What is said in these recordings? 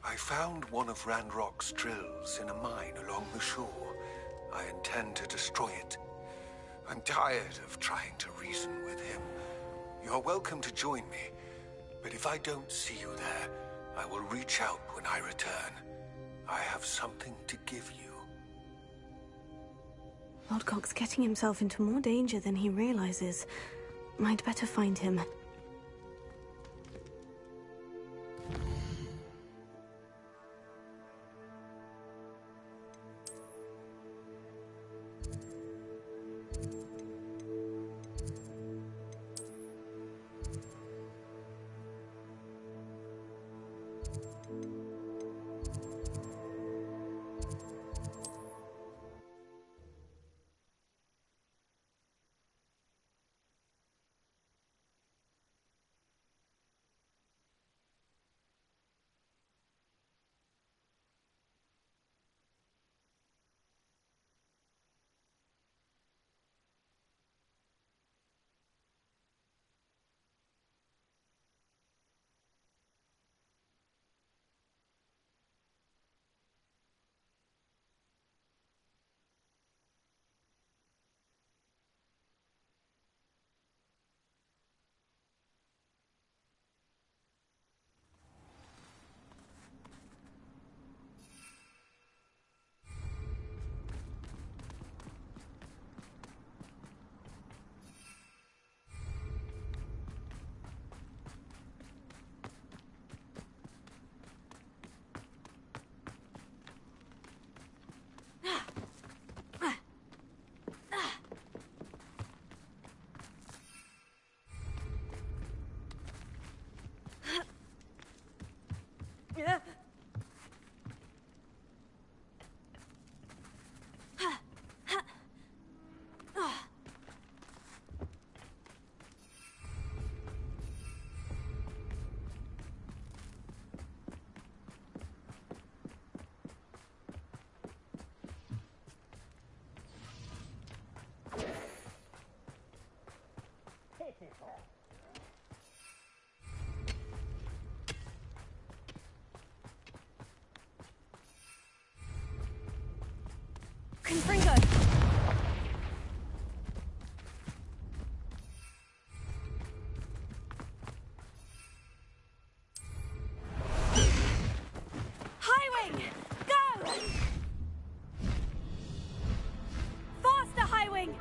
I found one of Ranrock's drills in a mine along the shore. I intend to destroy it. I'm tired of trying to reason with him. You're welcome to join me, but if I don't see you there, I will reach out when I return. I have something to give you. Lodgok's getting himself into more danger than he realizes. I'd better find him. Confringo! Highwing! Go! Faster, Highwing!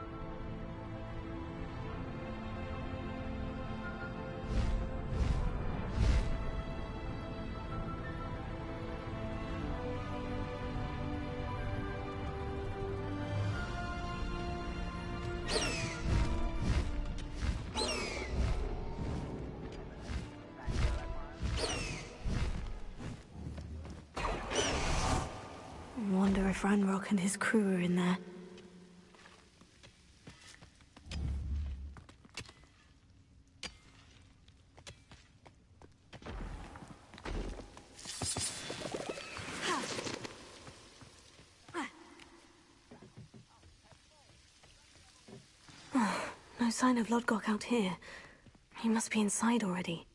Wonder if Ranrock and his crew are in there. No sign of Lodgok out here. He must be inside already.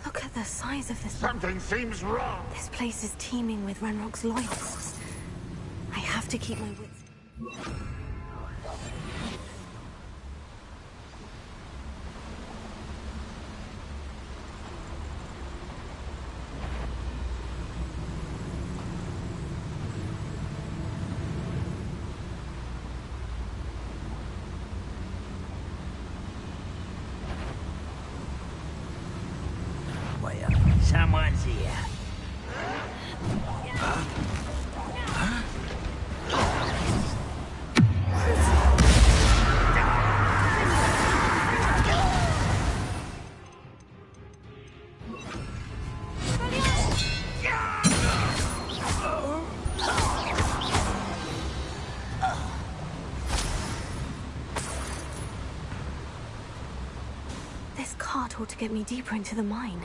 Look at the size of this. Something seems wrong. This place is teeming with Ranrock's loyalists. I have to keep my wits. Someone's here. This cart ought to get me deeper into the mine.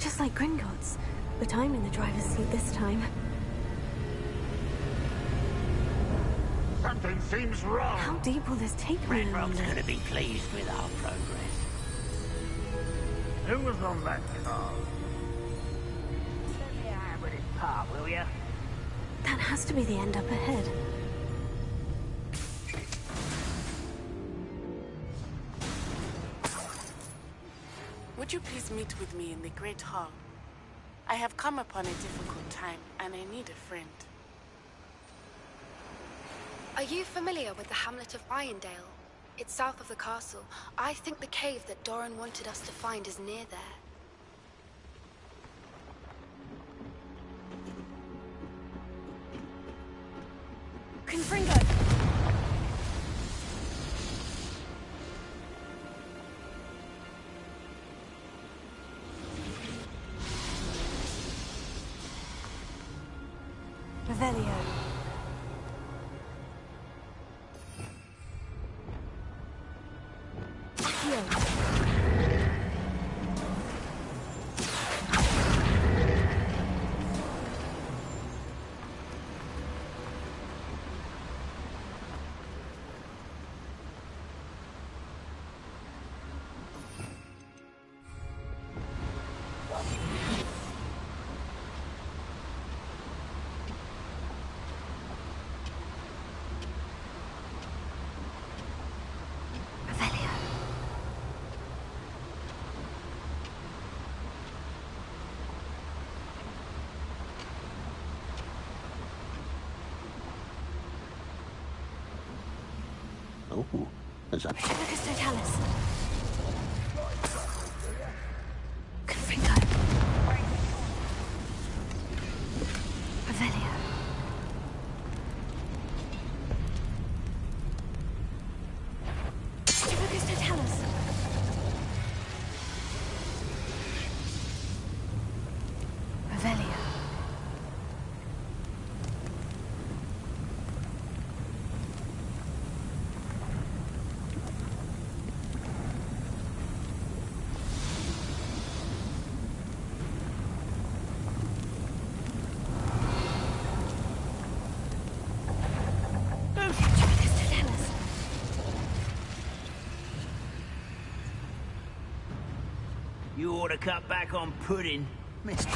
Just like Gringotts, but I'm in the driver's seat this time. Something seems wrong. How deep will this take me? Ranrock's gonna be pleased with our progress. Who was on that car? Let me have with his part, will ya? That has to be the end up ahead. Would you please meet with me in the Great Hall? I have come upon a difficult time, and I need a friend. Are you familiar with the hamlet of Irondale? It's south of the castle. I think the cave that Doran wanted us to find is near there. Confringo! Revelio. Oh, there's a... Lucas Totalis. Confringo. Revelio. Lucas Totalis. Revelio. You ought to cut back on pudding, mister.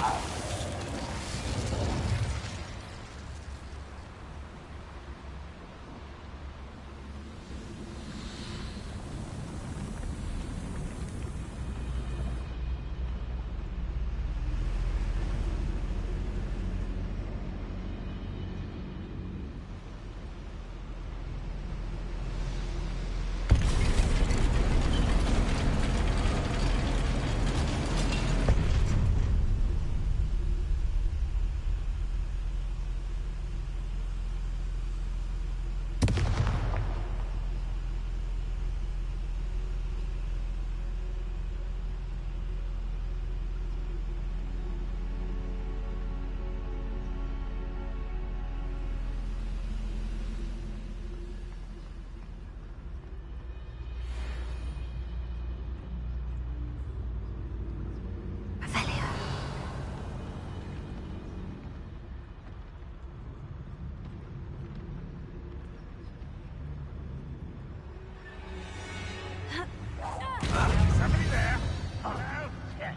Somebody there? Hello? Yeah.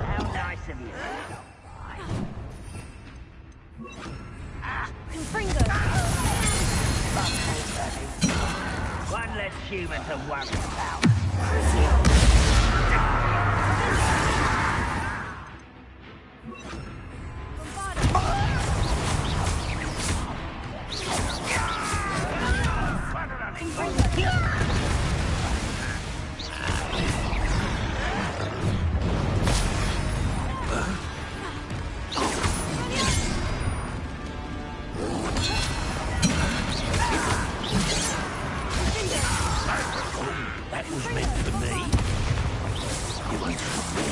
How nice of you. Confringo! One less human to worry about. That was meant for me. You won't stop me.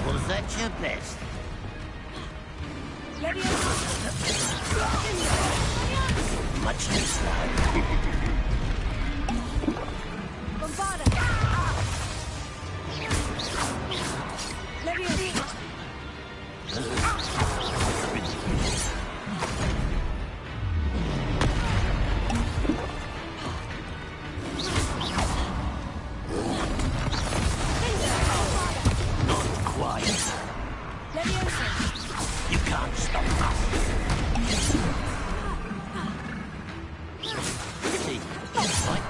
Was that your best? Much too slow. Not quite. You can't stop us. See, right?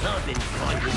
I've been fighting.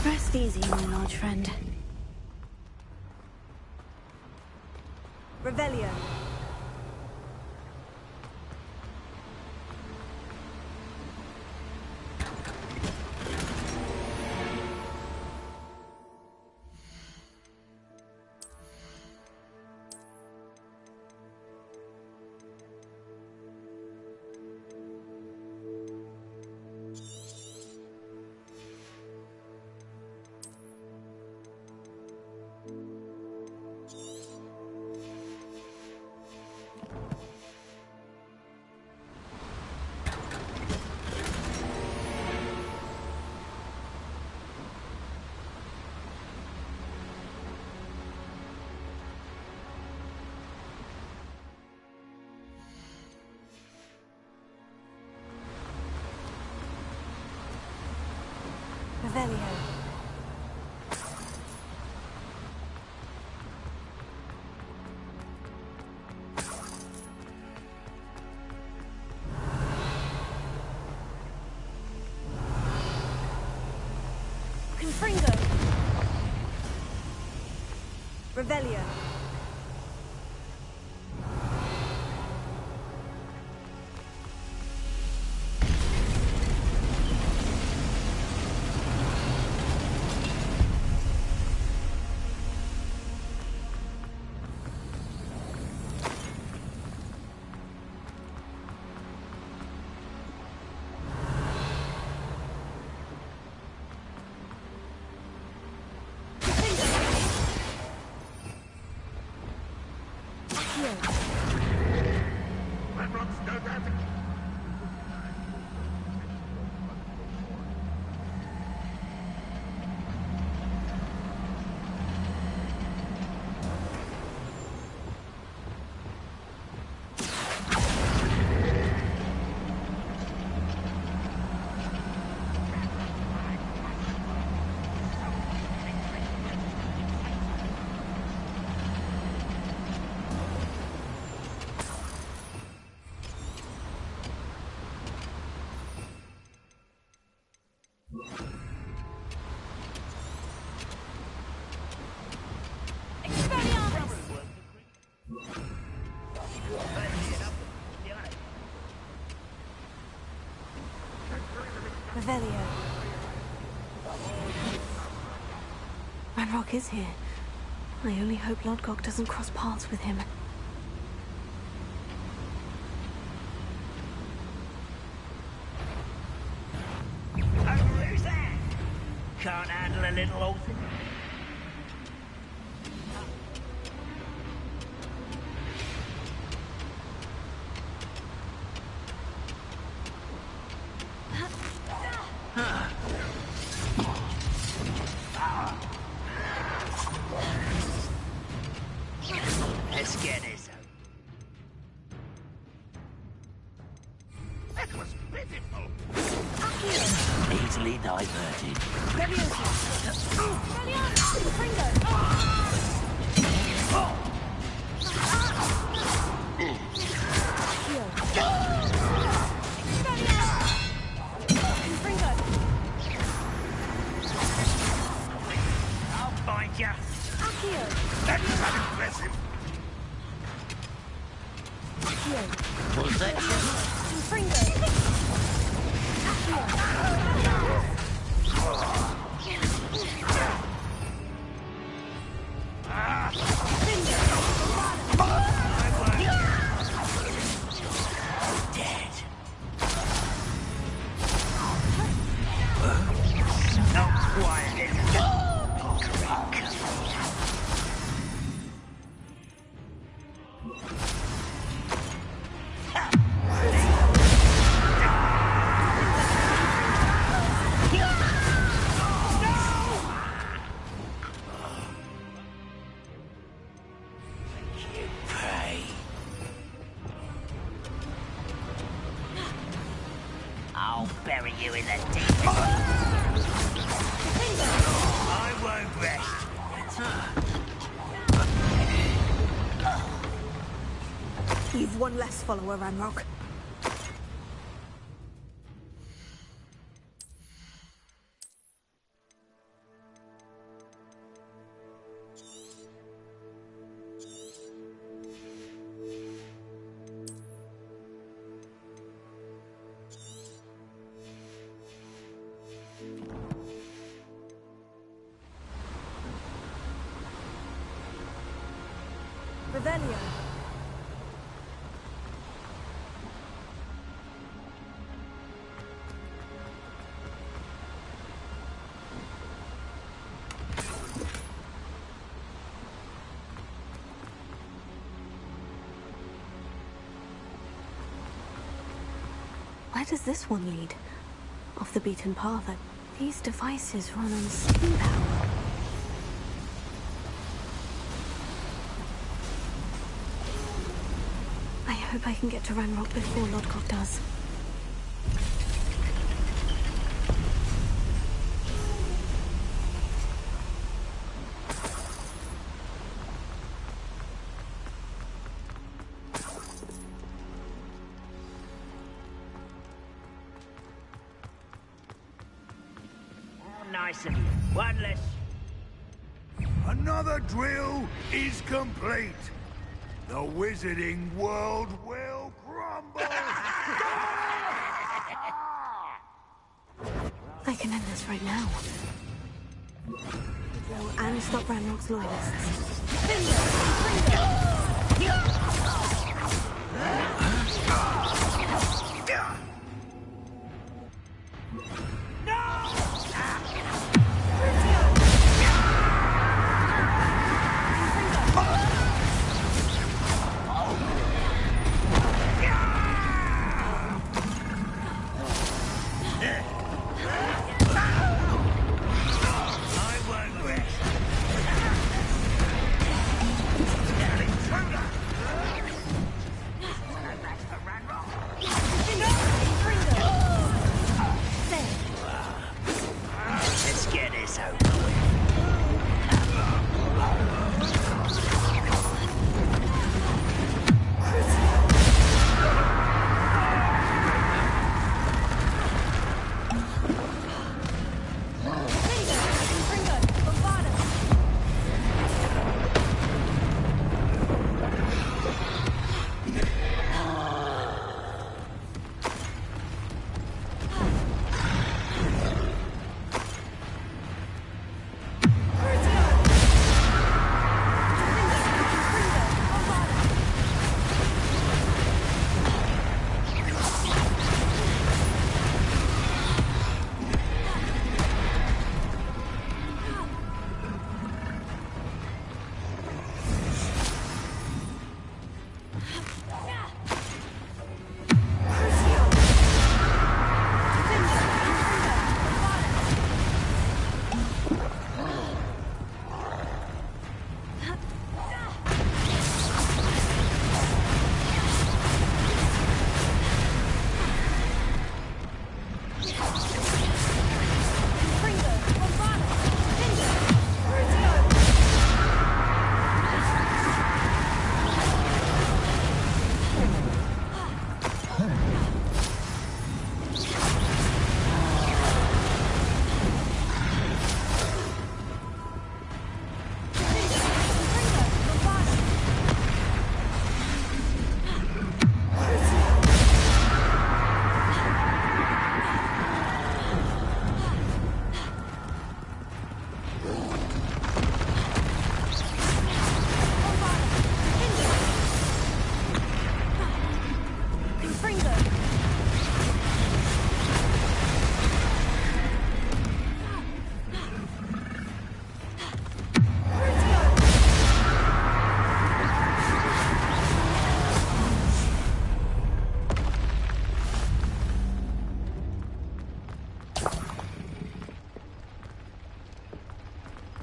Rest easy, my large friend. Revelio. Revelio. Confringo. Revelio. Revelio. Ranrock is here. I only hope Lodgok doesn't cross paths with him. Who's that? Can't handle a little old thing. Let's get this out. That was pitiful. Easily diverted. I'll find ya. That was impressive. Was that dead? Not quiet. I'll bury you in the deep. I won't rest. You've one less follower, Ranrock. Revelio. Where does this one lead? Off the beaten path. These devices run on steam power. I hope I can get to Ranrock before Lodgok does. nice of you. One less. Another drill is complete. The wizarding world will crumble! I can end this right now. And stop Ranrock's loyalists. Let's get this over with.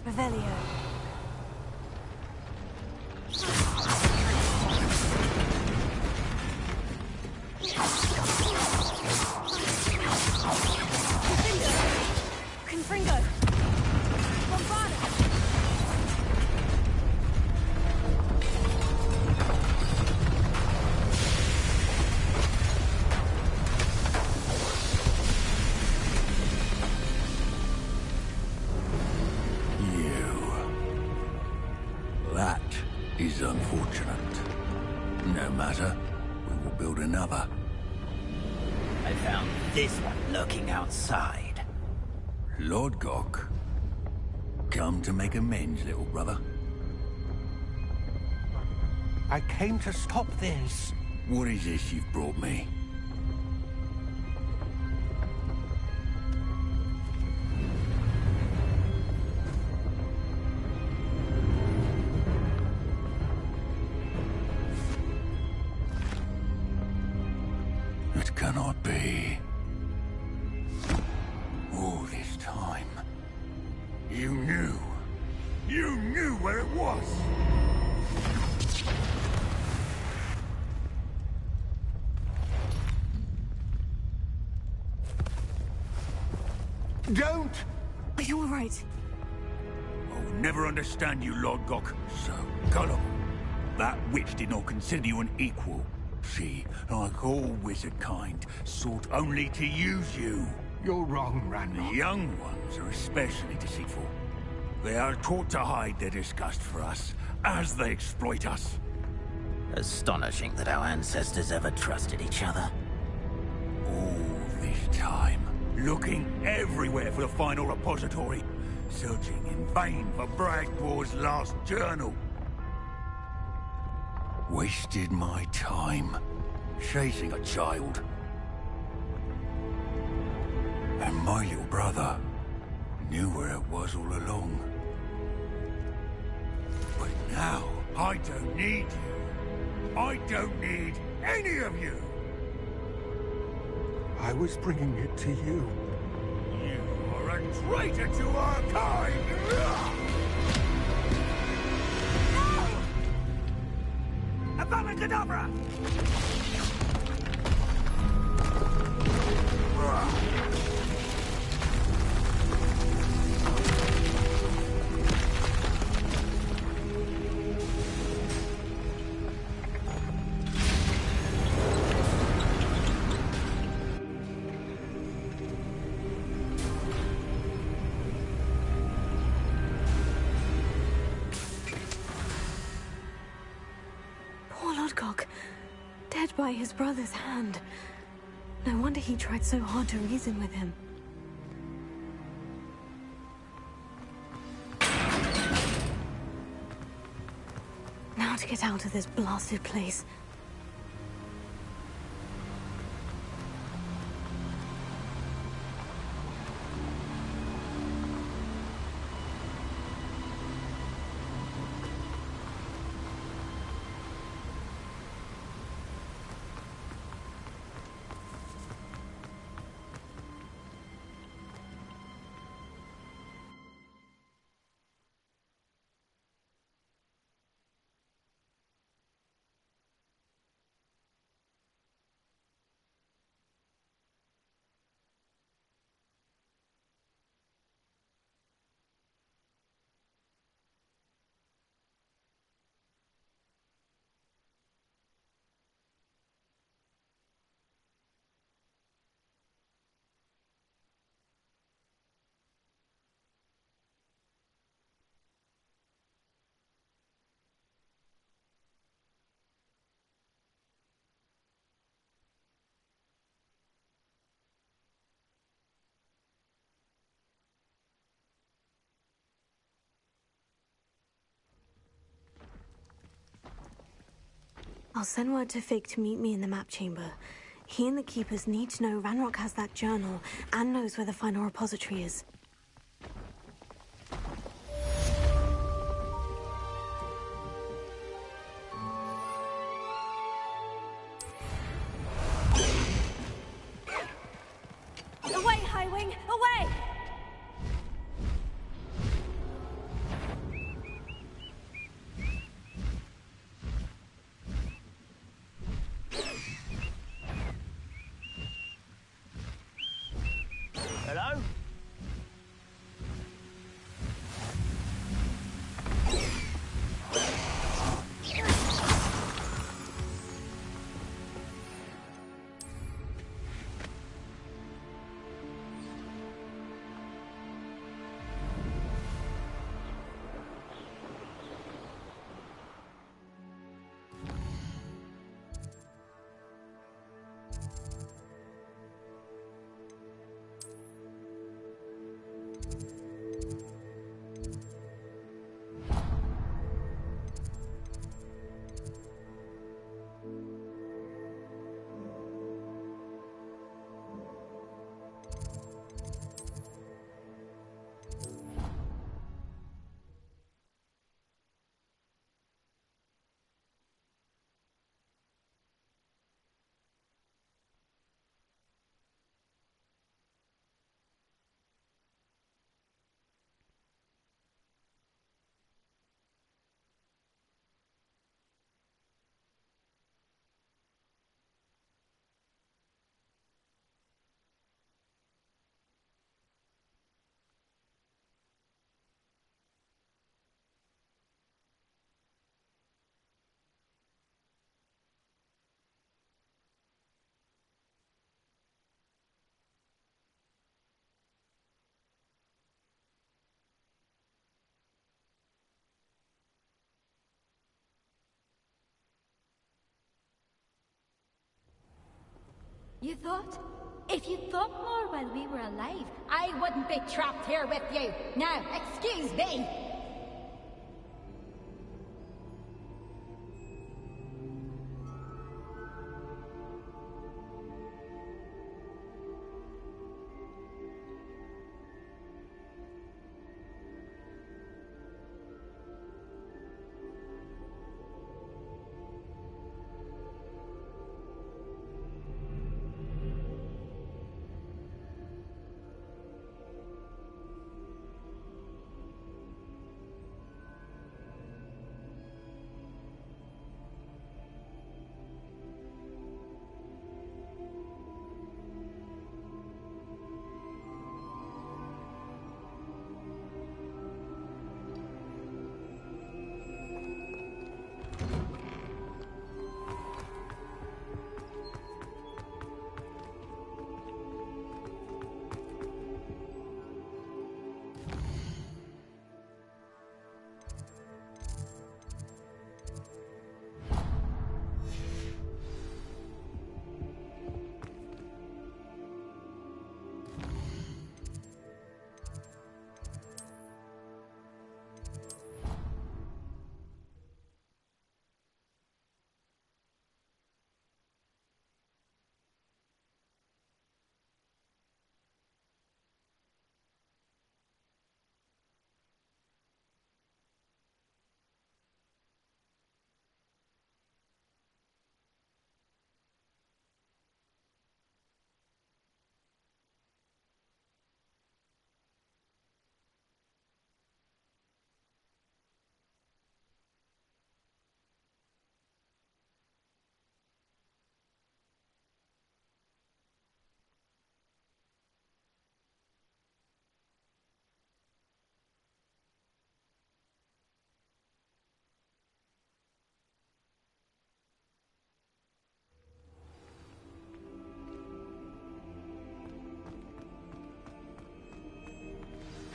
Revelio. Confringo. Bombada. That is unfortunate. No matter, we will build another. I found this one lurking outside. Lord Gok, come to make amends, little brother. I came to stop this. What is this you've brought me? It cannot be. All this time, you knew. You knew where it was. Don't! Are you all right? I will never understand you, Lord Gok. So, gullible. That witch did not consider you an equal. She, like all wizard kind, sought only to use you. You're wrong, The Ranrock. young ones are especially deceitful. They are taught to hide their disgust for us, as they exploit us. Astonishing that our ancestors ever trusted each other. All this time, looking everywhere for the final repository, searching in vain for Bragbor's last journal. Wasted my time, chasing a child. And my little brother knew where it was all along. But now, I don't need you. I don't need any of you. I was bringing it to you. You are a traitor to our kind! Abracadabra! Poor Lodgok, dead by his brother's hand. No wonder he tried so hard to reason with him. Now to get out of this blasted place. I'll send word to Fig to meet me in the map chamber. He and the Keepers need to know Ranrock has that journal and knows where the final repository is. Away, Highwing! Away! Hello? You thought? If you thought more while we were alive, I wouldn't be trapped here with you. Now, excuse me.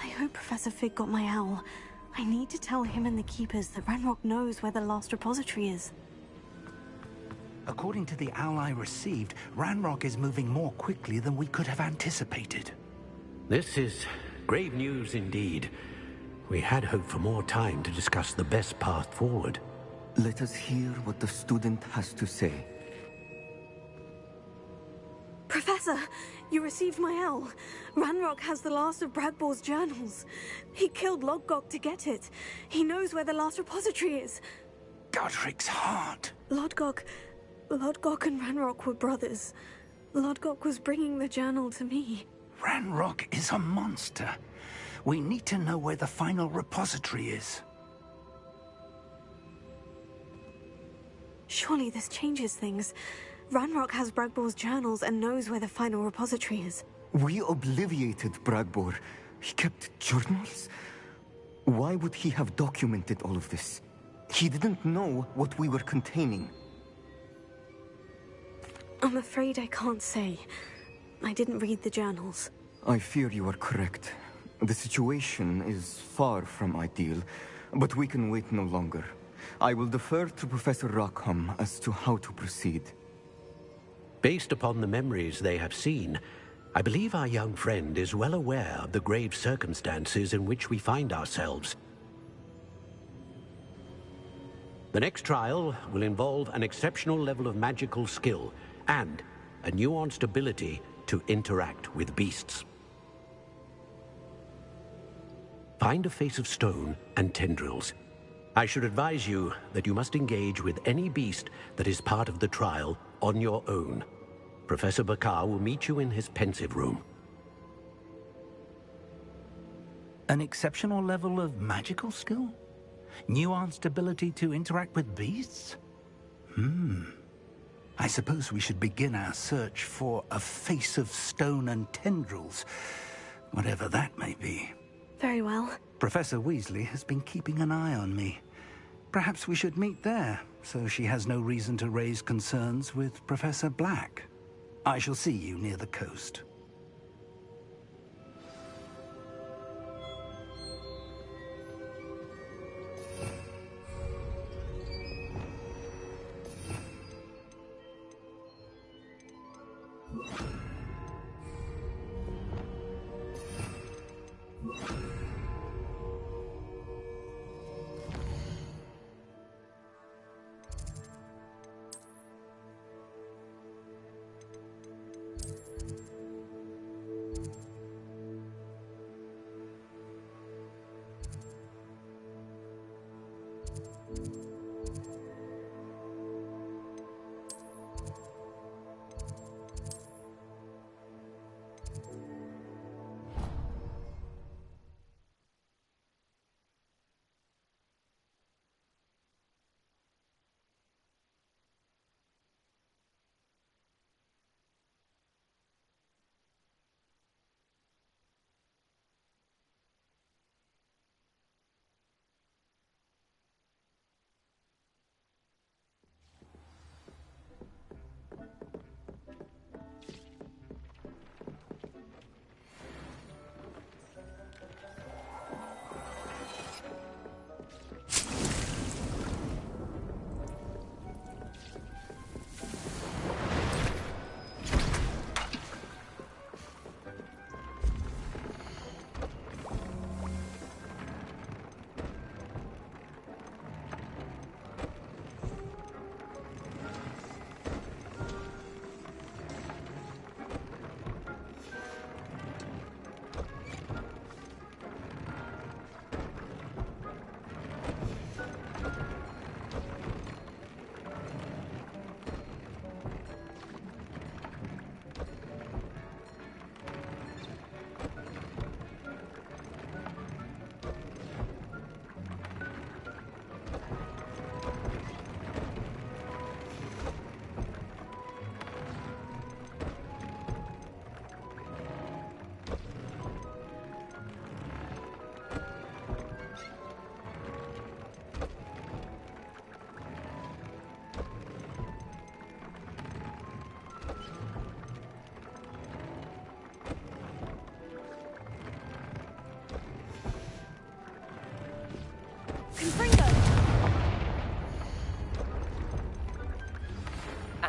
I hope Professor Fig got my owl. I need to tell him and the Keepers that Ranrock knows where the last repository is. According to the owl I received, Ranrock is moving more quickly than we could have anticipated. This is grave news indeed. We had hoped for more time to discuss the best path forward. Let us hear what the student has to say. Professor, you received my owl. Ranrock has the last of Bragbor's journals. He killed Lodgok to get it. He knows where the last repository is. Godric's heart. Lodgok and Ranrock were brothers. Lodgok was bringing the journal to me. Ranrock is a monster. We need to know where the final repository is. Surely this changes things. Ranrock has Bragbor's journals and knows where the final repository is. We obliviated Bragbor. He kept journals? Why would he have documented all of this? He didn't know what we were containing. I'm afraid I can't say. I didn't read the journals. I fear you are correct. The situation is far from ideal, but we can wait no longer. I will defer to Professor Rackham as to how to proceed. Based upon the memories they have seen, I believe our young friend is well aware of the grave circumstances in which we find ourselves. The next trial will involve an exceptional level of magical skill and a nuanced ability to interact with beasts. Find a face of stone and tendrils. I should advise you that you must engage with any beast that is part of the trial on your own. Professor Bakar will meet you in his pensive room. An exceptional level of magical skill? Nuanced ability to interact with beasts? I suppose we should begin our search for a face of stone and tendrils, whatever that may be. Very well. Professor Weasley has been keeping an eye on me. Perhaps we should meet there, so she has no reason to raise concerns with Professor Black. I shall see you near the coast.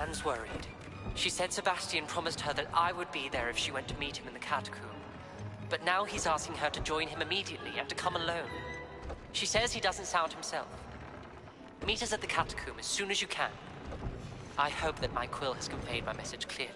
Anne's worried. She said Sebastian promised her that I would be there if she went to meet him in the catacomb. But now he's asking her to join him immediately and to come alone. She says he doesn't sound himself. Meet us at the catacomb as soon as you can. I hope that my quill has conveyed my message clearly.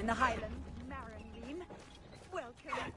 in the Highlands, Maranleen. Welcome.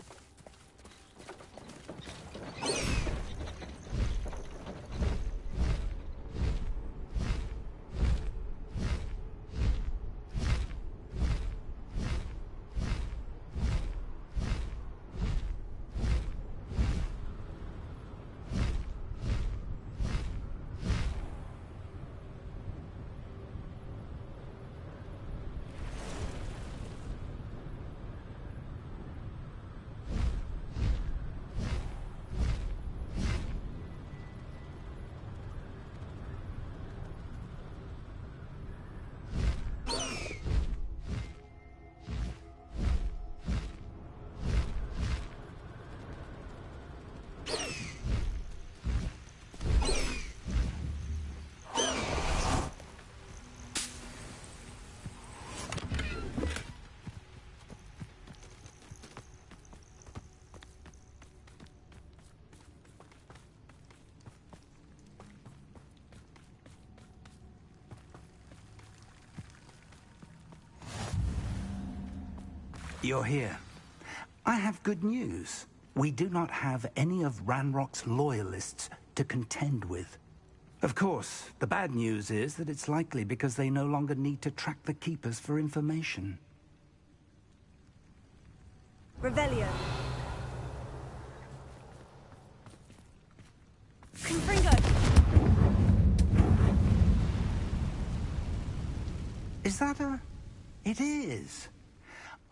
You're here. I have good news. We do not have any of Ranrock's loyalists to contend with. Of course, the bad news is that it's likely because they no longer need to track the Keepers for information. Revelio. Confringo. Is that a... It is.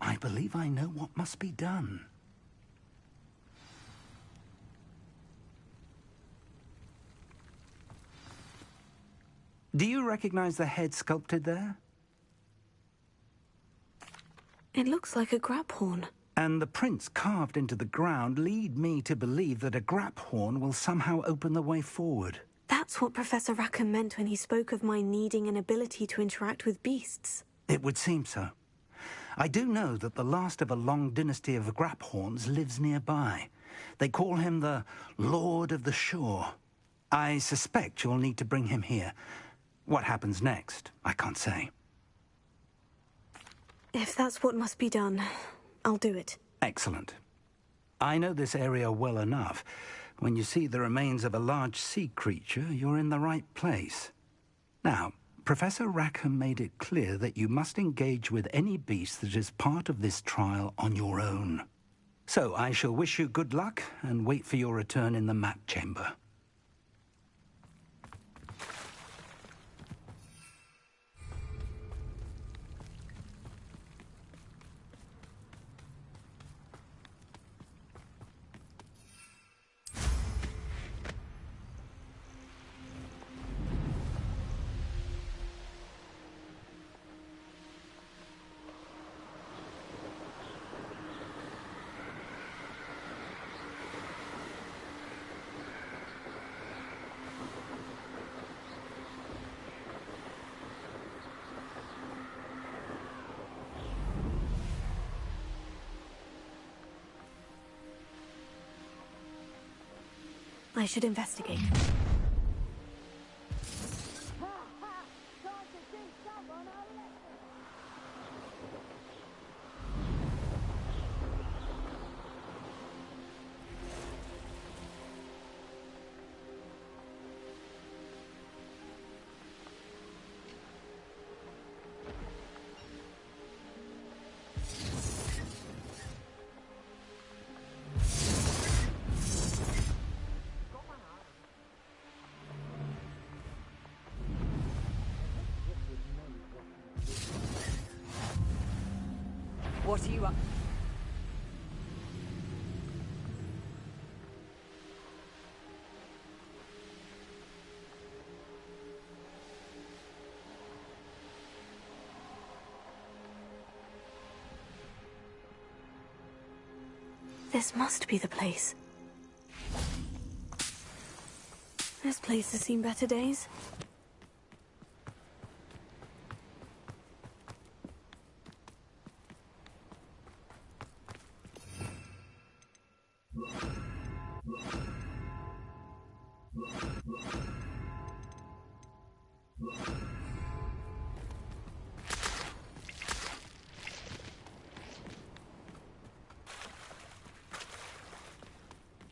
I believe I know what must be done. Do you recognize the head sculpted there? It looks like a grab horn. And the prints carved into the ground lead me to believe that a grab horn will somehow open the way forward. That's what Professor Rackham meant when he spoke of my needing an ability to interact with beasts. It would seem so. I do know that the last of a long dynasty of Graphorns lives nearby. They call him the Lord of the Shore. I suspect you'll need to bring him here. What happens next, I can't say. If that's what must be done, I'll do it. Excellent. I know this area well enough. When you see the remains of a large sea creature, you're in the right place. Now, Professor Rackham made it clear that you must engage with any beast that is part of this trial on your own. So I shall wish you good luck and wait for your return in the map chamber. I should investigate. What are you up? This must be the place. This place has seen better days.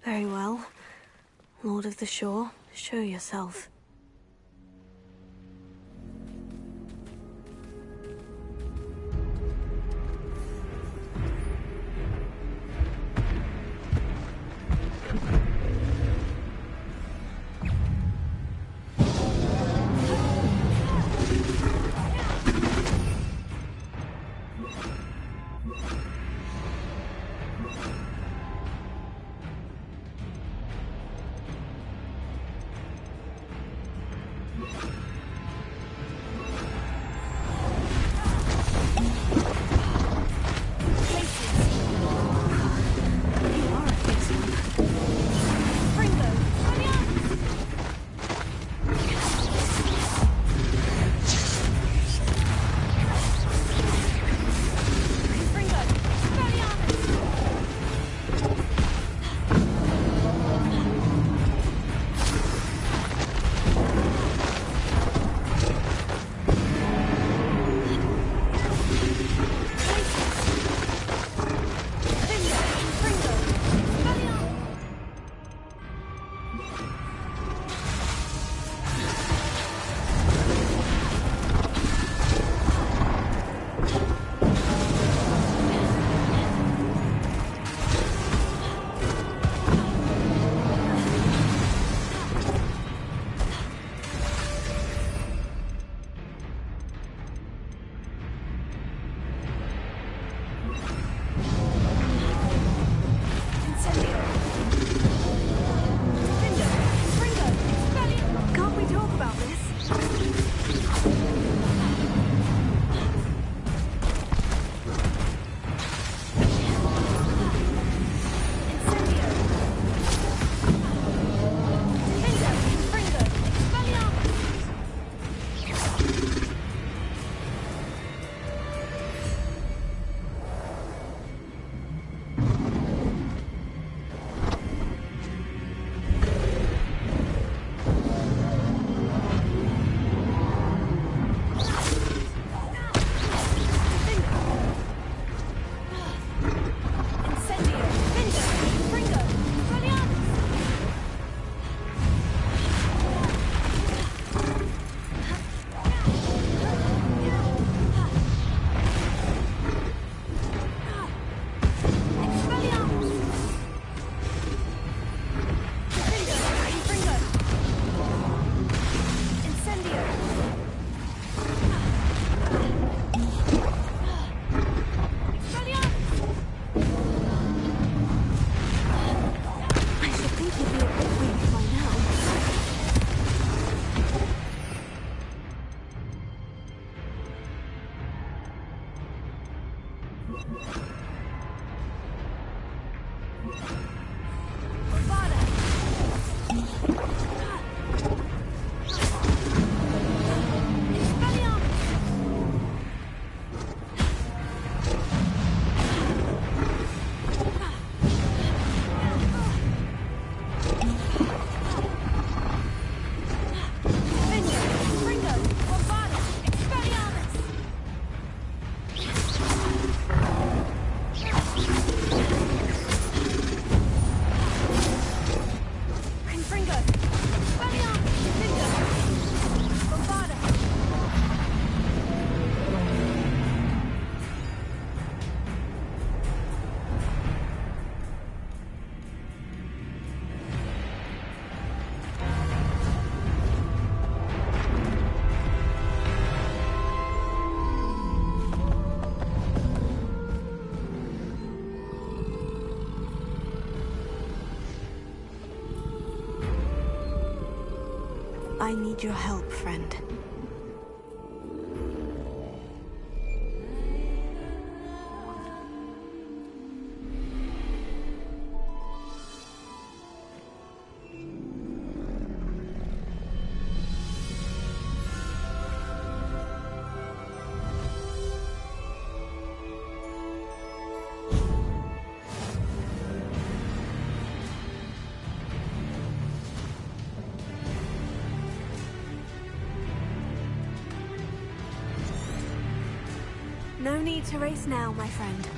Very well. Lord of the Shore, show yourself. I need your help, friend. No need to race now, my friend.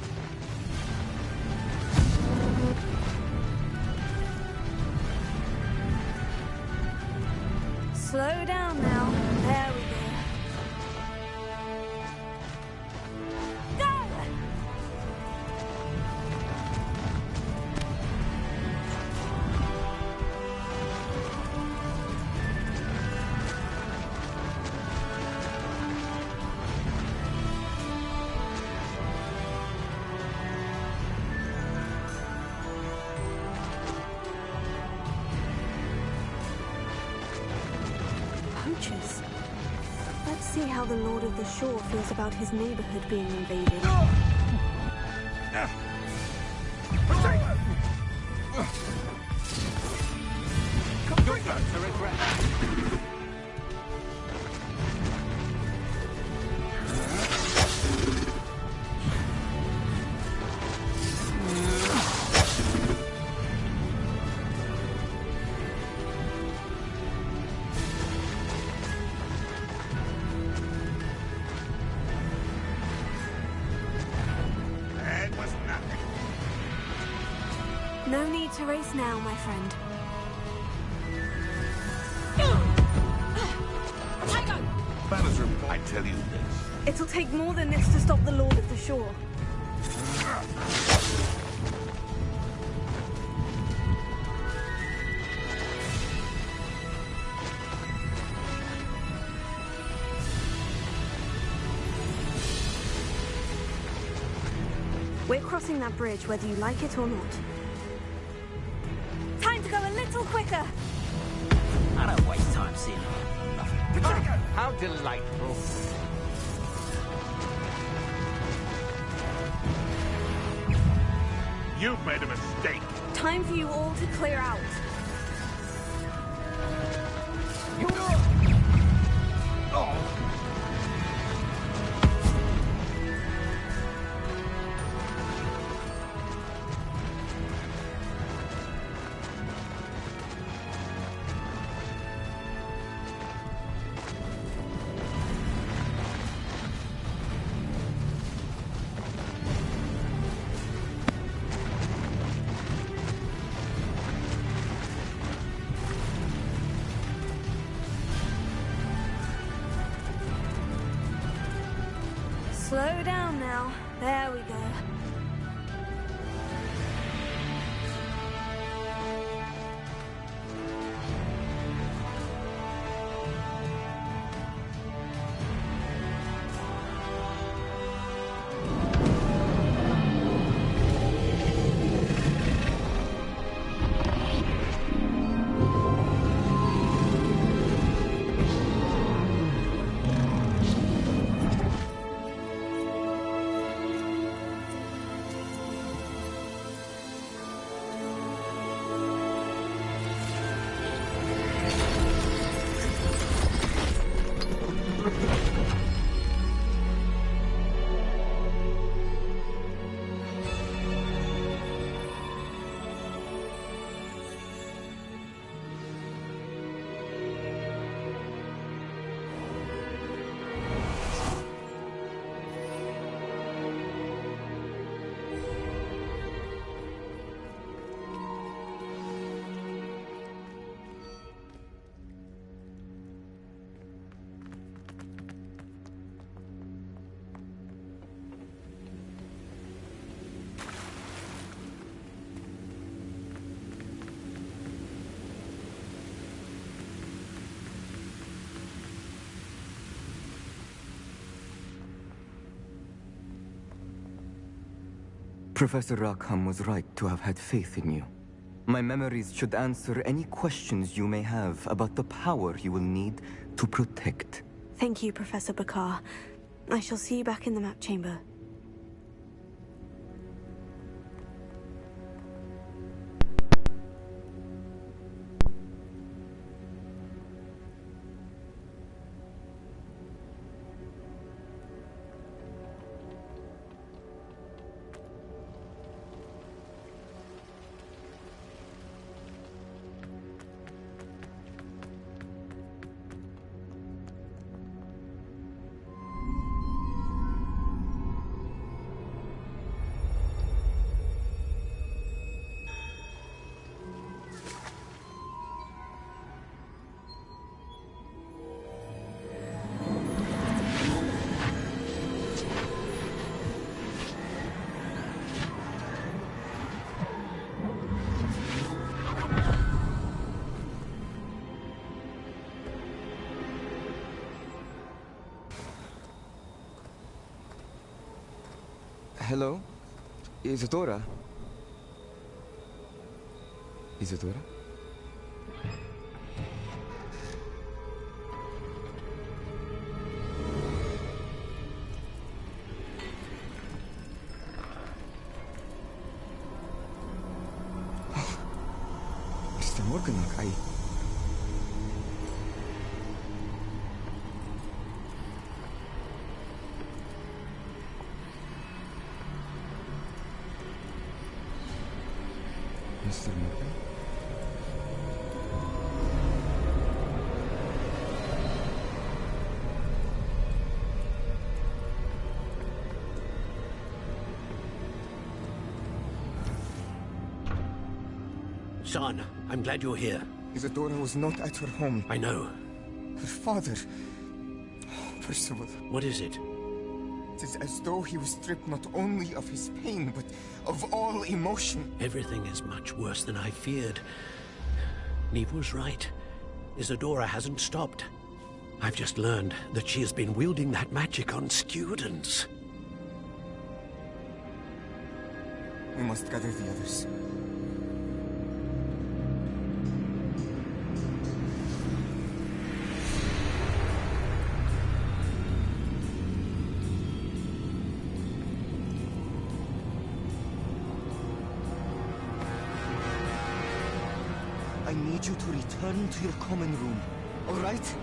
see how the Lord of the Shore feels about his neighborhood being invaded. No need to race now, my friend. I tell you this. It'll take more than this to stop the Lord of the Shore. We're crossing that bridge whether you like it or not. Time to go a little quicker. I don't waste time seeing nothing. How delightful. You've made a mistake. Time for you all to clear out. Slow down now. There we go. Professor Rackham was right to have had faith in you. My memories should answer any questions you may have about the power you will need to protect. Thank you, Professor Bakar. I shall see you back in the map chamber. Hello? Isadora? Isadora? Mr. Morganlock, Mr. Morgan? Son, I'm glad you're here. Isadora was not at her home. I know. Her father... Oh, Percival. What is it? It is as though he was stripped not only of his pain, but of all emotion. Everything is much worse than I feared. Neve was right. Isadora hasn't stopped. I've just learned that she has been wielding that magic on students. We must gather the others. I need you to return to your common room, all right?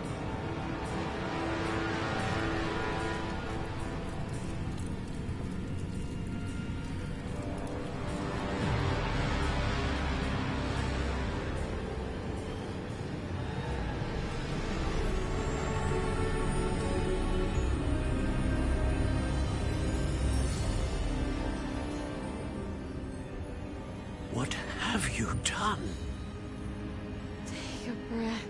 What have you done? Take a breath.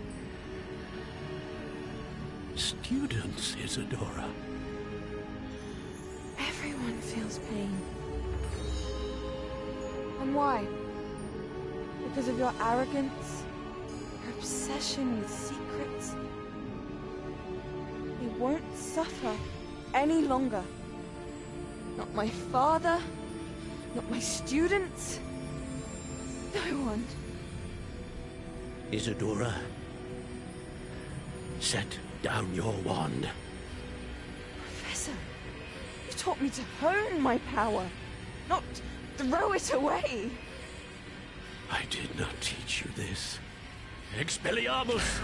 Students, Isadora. Everyone feels pain. And why? Because of your arrogance? Your obsession with secrets? We won't suffer any longer. Not my father, not my students, no one. Isadora, set down your wand. Professor, you taught me to hone my power, not throw it away. I did not teach you this. Expelliarmus!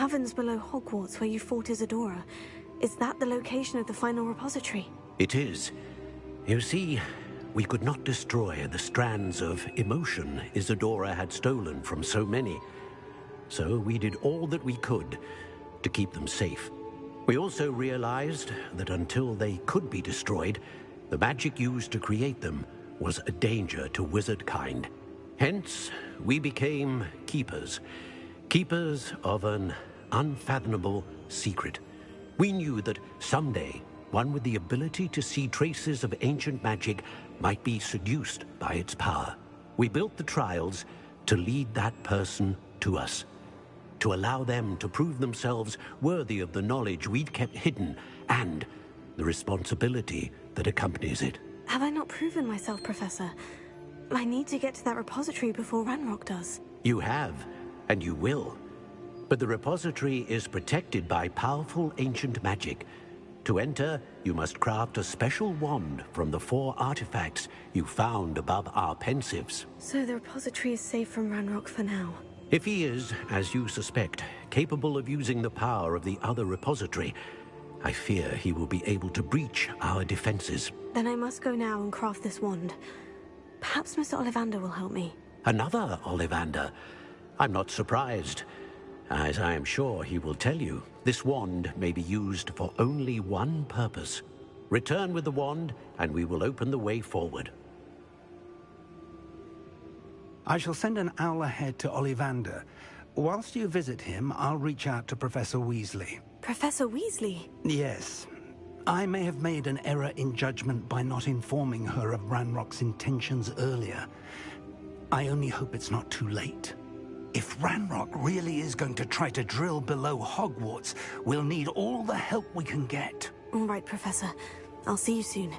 caverns below Hogwarts where you fought Isadora. Is that the location of the final repository? It is. You see, we could not destroy the strands of emotion Isadora had stolen from so many. So we did all that we could to keep them safe. We also realized that until they could be destroyed, the magic used to create them was a danger to wizard kind. Hence, we became keepers. Keepers of an unfathomable secret. We knew that someday, one with the ability to see traces of ancient magic might be seduced by its power. We built the trials to lead that person to us, to allow them to prove themselves worthy of the knowledge we'd kept hidden and the responsibility that accompanies it. Have I not proven myself, Professor? I need to get to that repository before Ranrock does. You have, and you will. But the repository is protected by powerful ancient magic. To enter, you must craft a special wand from the 4 artifacts you found above our pensives. So the repository is safe from Ranrock for now. If he is, as you suspect, capable of using the power of the other repository, I fear he will be able to breach our defenses. Then I must go now and craft this wand. Perhaps Mr. Ollivander will help me. Another Ollivander? I'm not surprised. As I am sure he will tell you, this wand may be used for only one purpose. Return with the wand, and we will open the way forward. I shall send an owl ahead to Ollivander. Whilst you visit him, I'll reach out to Professor Weasley. Professor Weasley? Yes. I may have made an error in judgment by not informing her of Ranrock's intentions earlier. I only hope it's not too late. If Ranrock really is going to try to drill below Hogwarts, we'll need all the help we can get. All right, Professor. I'll see you soon.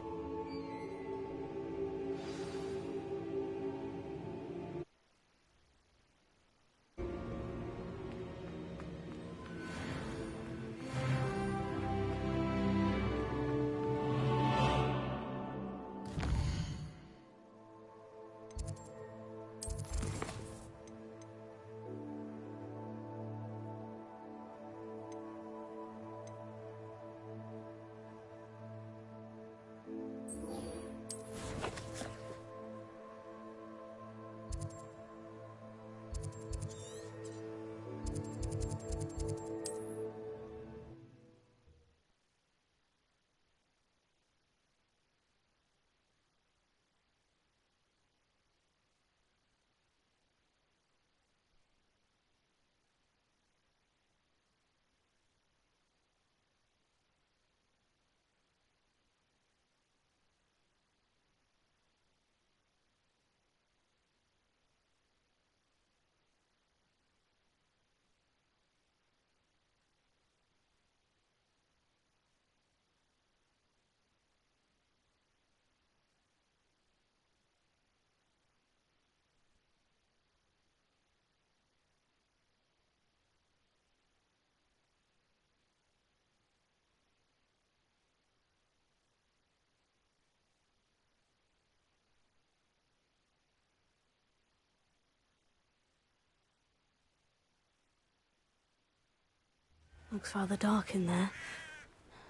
Looks rather dark in there.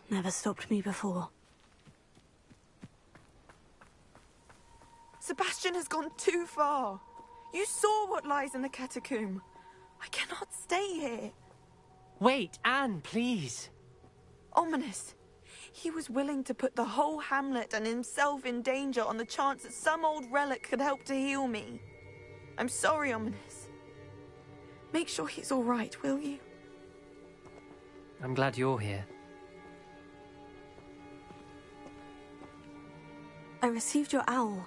Never stopped me before. Sebastian has gone too far. You saw what lies in the catacomb. I cannot stay here. Wait, Anne, please. Ominous. He was willing to put the whole hamlet and himself in danger on the chance that some old relic could help to heal me. I'm sorry, Ominous. Make sure he's all right, will you? I'm glad you're here. I received your owl.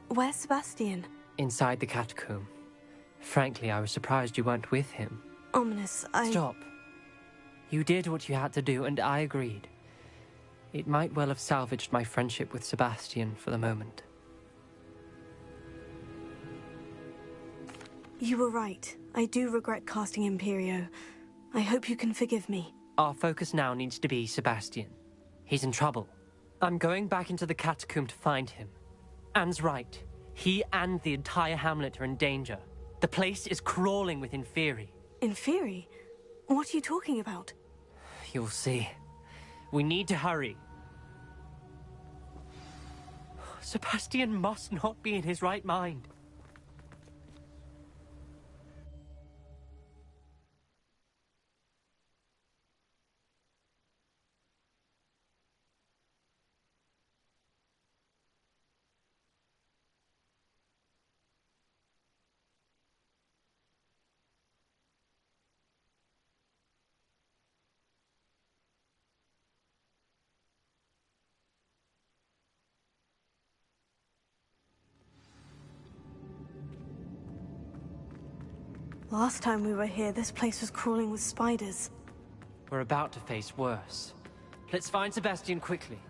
Where's Sebastian? Inside the catacomb. Frankly, I was surprised you weren't with him. Ominous, Stop. You did what you had to do, and I agreed. It might well have salvaged my friendship with Sebastian for the moment. You were right. I do regret casting Imperio. I hope you can forgive me. Our focus now needs to be Sebastian. He's in trouble. I'm going back into the catacomb to find him. Anne's right. He and the entire hamlet are in danger. The place is crawling with Inferi. Inferi? What are you talking about? You'll see. We need to hurry. Sebastian must not be in his right mind. Last time we were here, this place was crawling with spiders. We're about to face worse. Let's find Sebastian quickly.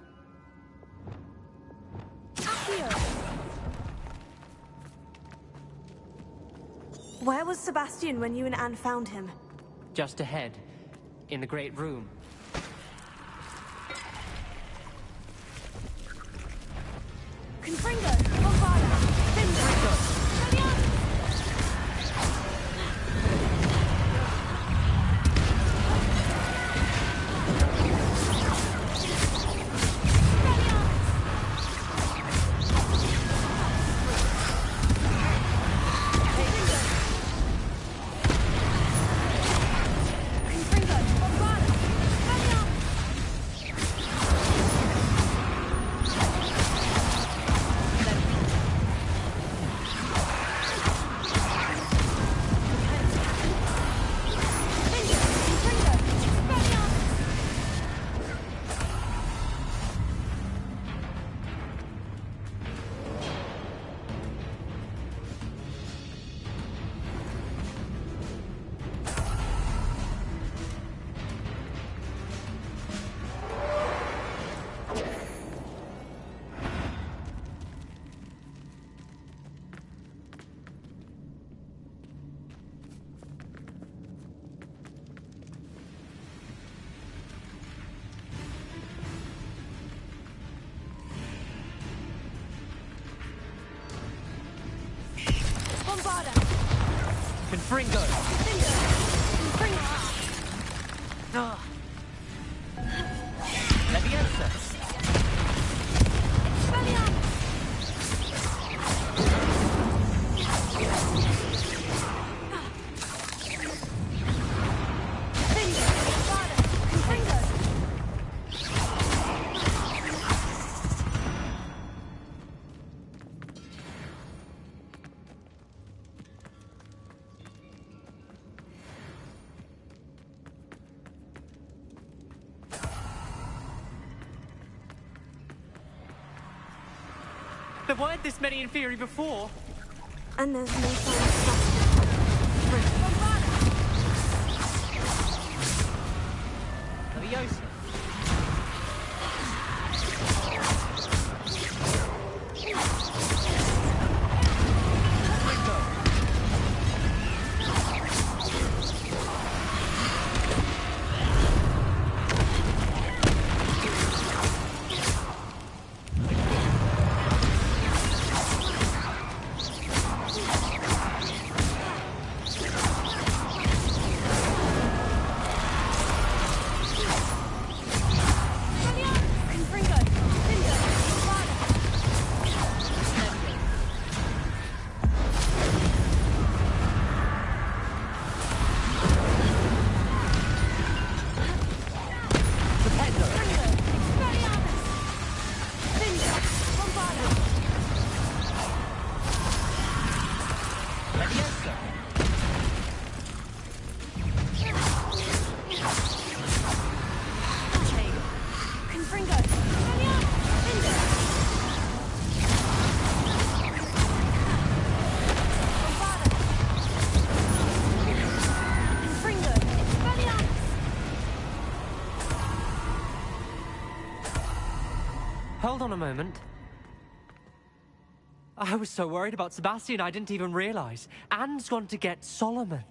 Where was Sebastian when you and Anne found him? Just ahead, in the Great Room. Confringo! Bombada! Finger! Confringo! Leviosa! There weren't this many in theory before. And there's no sign of Sebastian. Leviosa! Hold on a moment. I was so worried about Sebastian I didn't even realize. Anne's gone to get Solomon.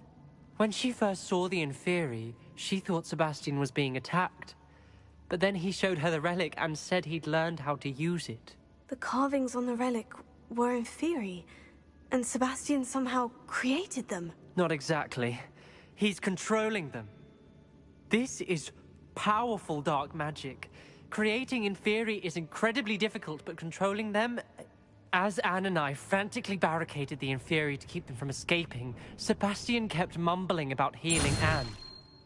When she first saw the Inferi, she thought Sebastian was being attacked. But then he showed her the relic and said he'd learned how to use it. The carvings on the relic were Inferi, and Sebastian somehow created them. Not exactly. He's controlling them. This is powerful dark magic. Creating Inferi is incredibly difficult, but controlling them... As Anne and I frantically barricaded the Inferi to keep them from escaping, Sebastian kept mumbling about healing Anne.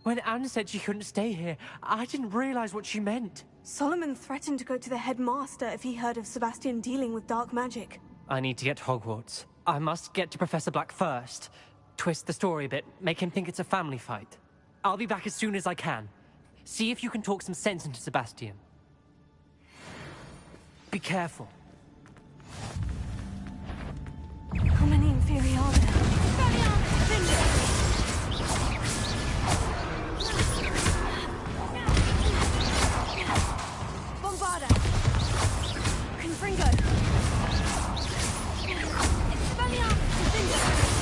When Anne said she couldn't stay here, I didn't realize what she meant. Solomon threatened to go to the headmaster if he heard of Sebastian dealing with dark magic. I need to get to Hogwarts. I must get to Professor Black first. Twist the story a bit, make him think it's a family fight. I'll be back as soon as I can. See if you can talk some sense into Sebastian. Be careful. How many Inferi are there? Bombarda! Confringo! Expelliarmus! Defender!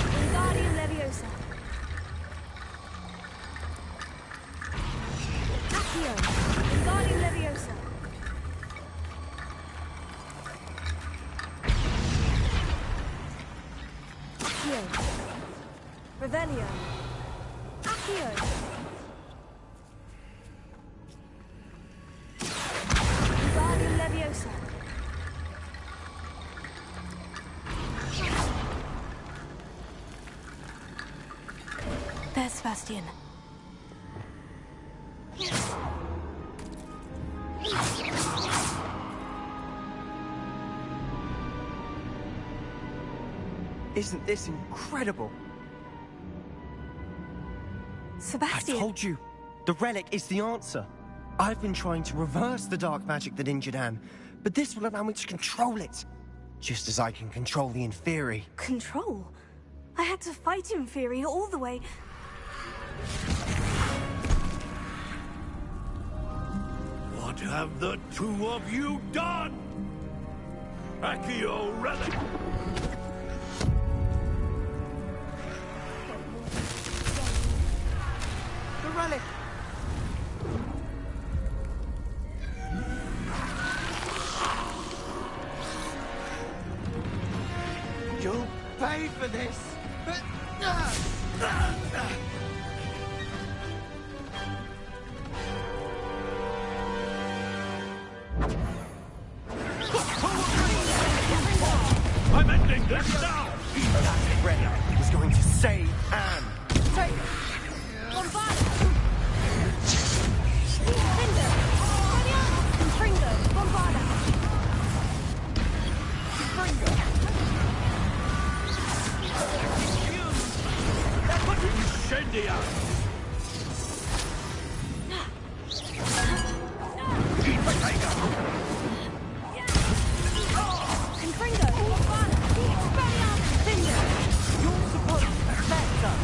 Wingardium Leviosa. Accio. Wingardium Leviosa. Accio. Revelio. Accio. Wingardium Leviosa. There's Sebastian. Isn't this incredible? Sebastian! I told you, the relic is the answer. I've been trying to reverse the dark magic that injured Anne, but this will allow me to control it. Just as I can control the Inferi. Control? I had to fight Inferi all the way... What have the two of you done? Accio relic! The relic! You'll pay for this! I'm ending this now! That relic was going to save Anne! Take it! Bombarda! Defender! Confringo! Bombarda! Confringo! Incendio! Confringo! Bombarda! Expelliarmus! Defender! You're supposed to protect us!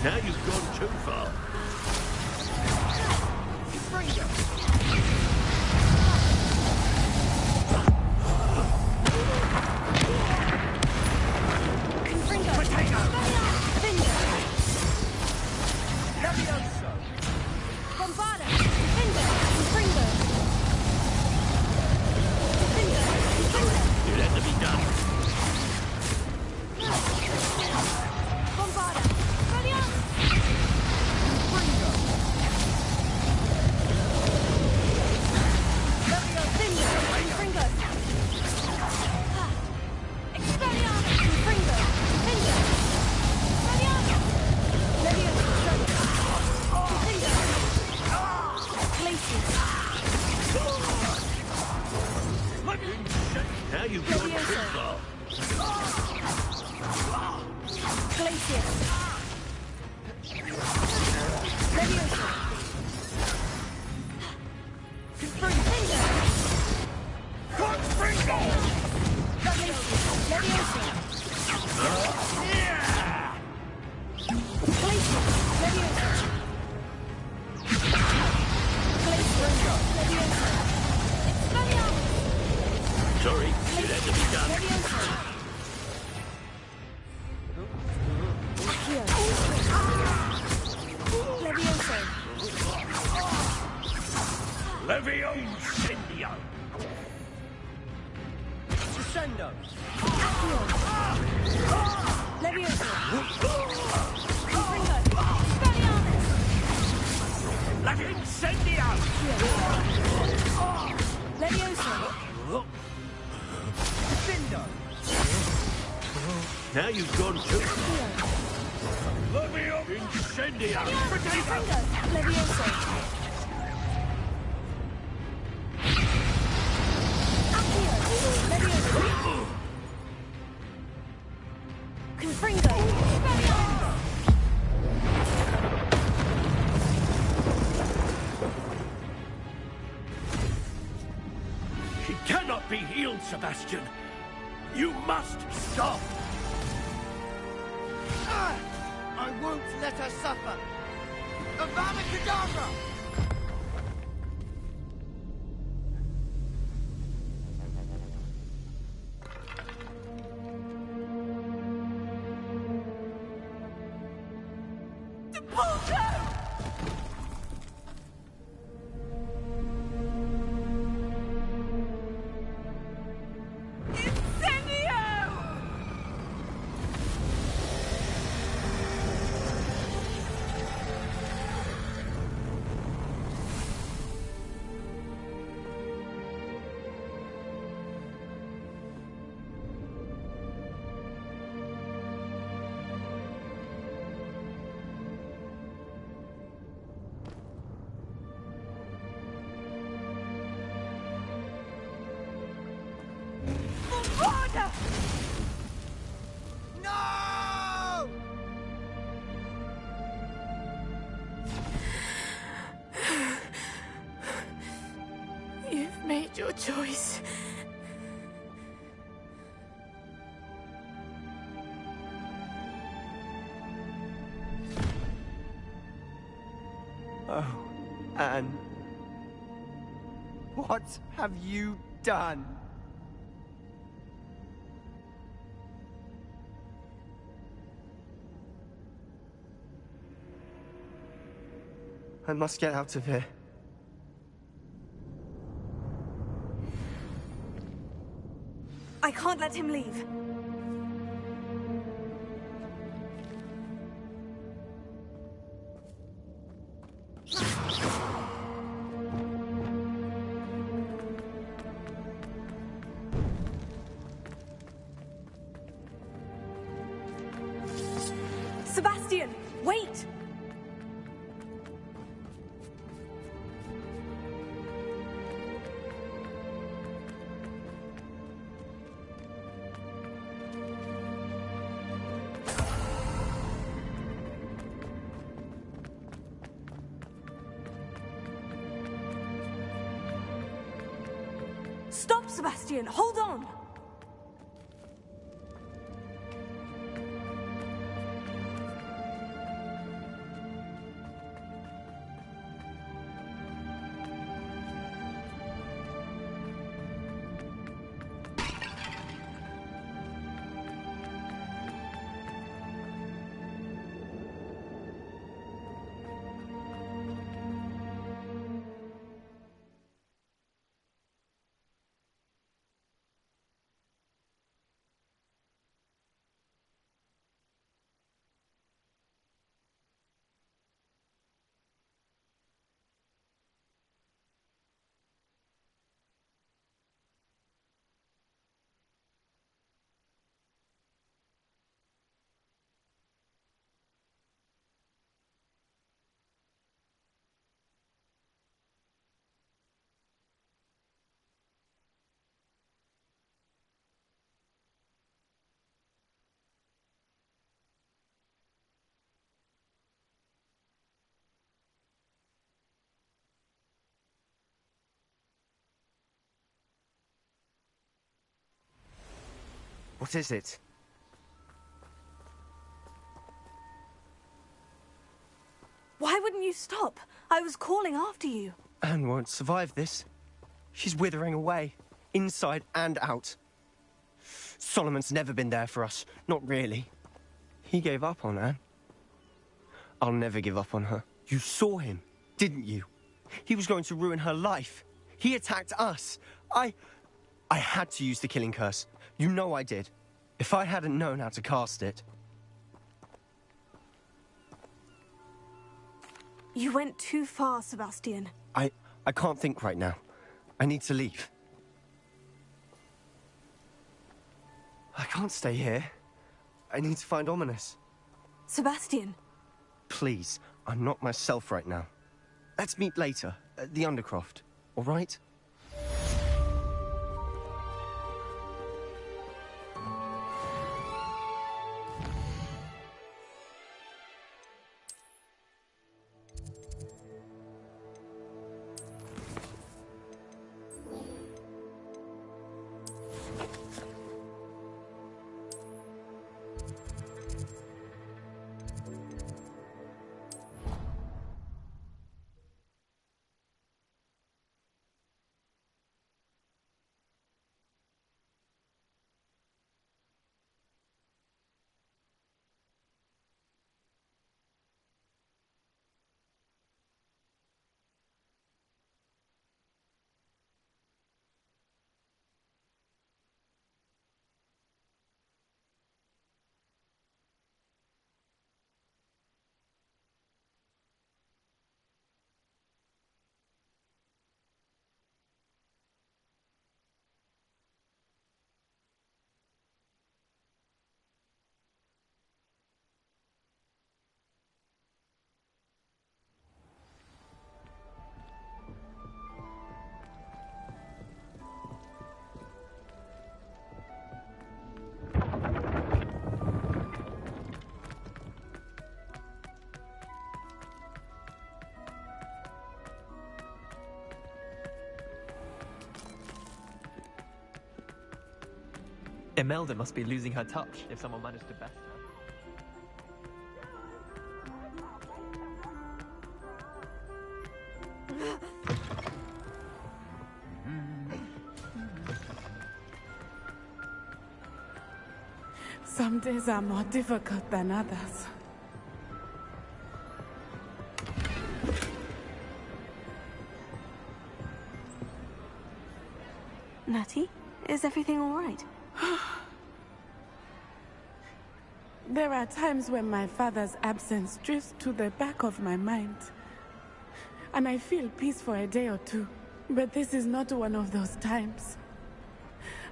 Now you've gone too far. Now you've gone too far. Sorry, it had to be done. Levioso. Crescendo. Levioso. L'incendio. Levioso. Defendo. Now you've gone too far. Levioso. Incendio. Levioso. Confringo! She cannot be healed, Sebastian. You must stop. I won't let her suffer. Avada Kedavra! No! You've made your choice. Oh, Anne. What have you done? I must get out of here. I can't let him leave. Sebastian, wait! Stop, Sebastian! Hold on! What is it? Why wouldn't you stop? I was calling after you. Anne won't survive this. She's withering away, inside and out. Solomon's never been there for us. Not really. He gave up on Anne. I'll never give up on her. You saw him, didn't you? He was going to ruin her life. He attacked us. I had to use the killing curse. You know I did. If I hadn't known how to cast it... You went too far, Sebastian. I can't think right now. I need to leave. I can't stay here. I need to find Ominous. Sebastian. Please, I'm not myself right now. Let's meet later, at the Undercroft, all right? Imelda must be losing her touch if someone managed to best her. Some days are more difficult than others. Natty, is everything all right? There are times when my father's absence drifts to the back of my mind. And I feel peace for a day or two. But this is not one of those times.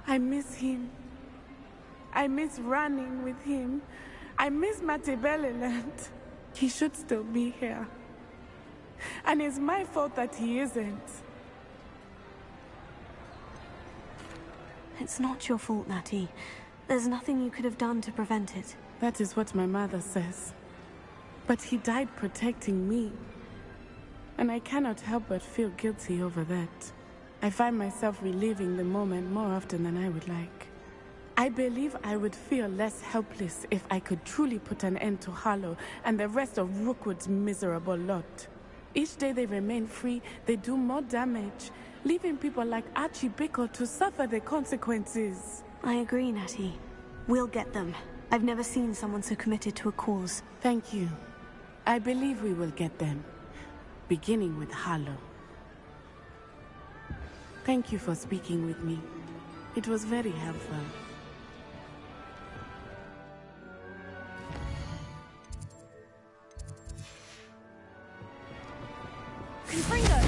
I miss him. I miss running with him. I miss Mattibeleland. He should still be here. And it's my fault that he isn't. It's not your fault, Natty. There's nothing you could have done to prevent it. That is what my mother says. But he died protecting me. And I cannot help but feel guilty over that. I find myself reliving the moment more often than I would like. I believe I would feel less helpless if I could truly put an end to Harlow and the rest of Rookwood's miserable lot. Each day they remain free, they do more damage, leaving people like Archie Bickle to suffer the consequences. I agree, Natty. We'll get them. I've never seen someone so committed to a cause. Thank you. I believe we will get them. Beginning with Harlow. Thank you for speaking with me. It was very helpful. Confringo!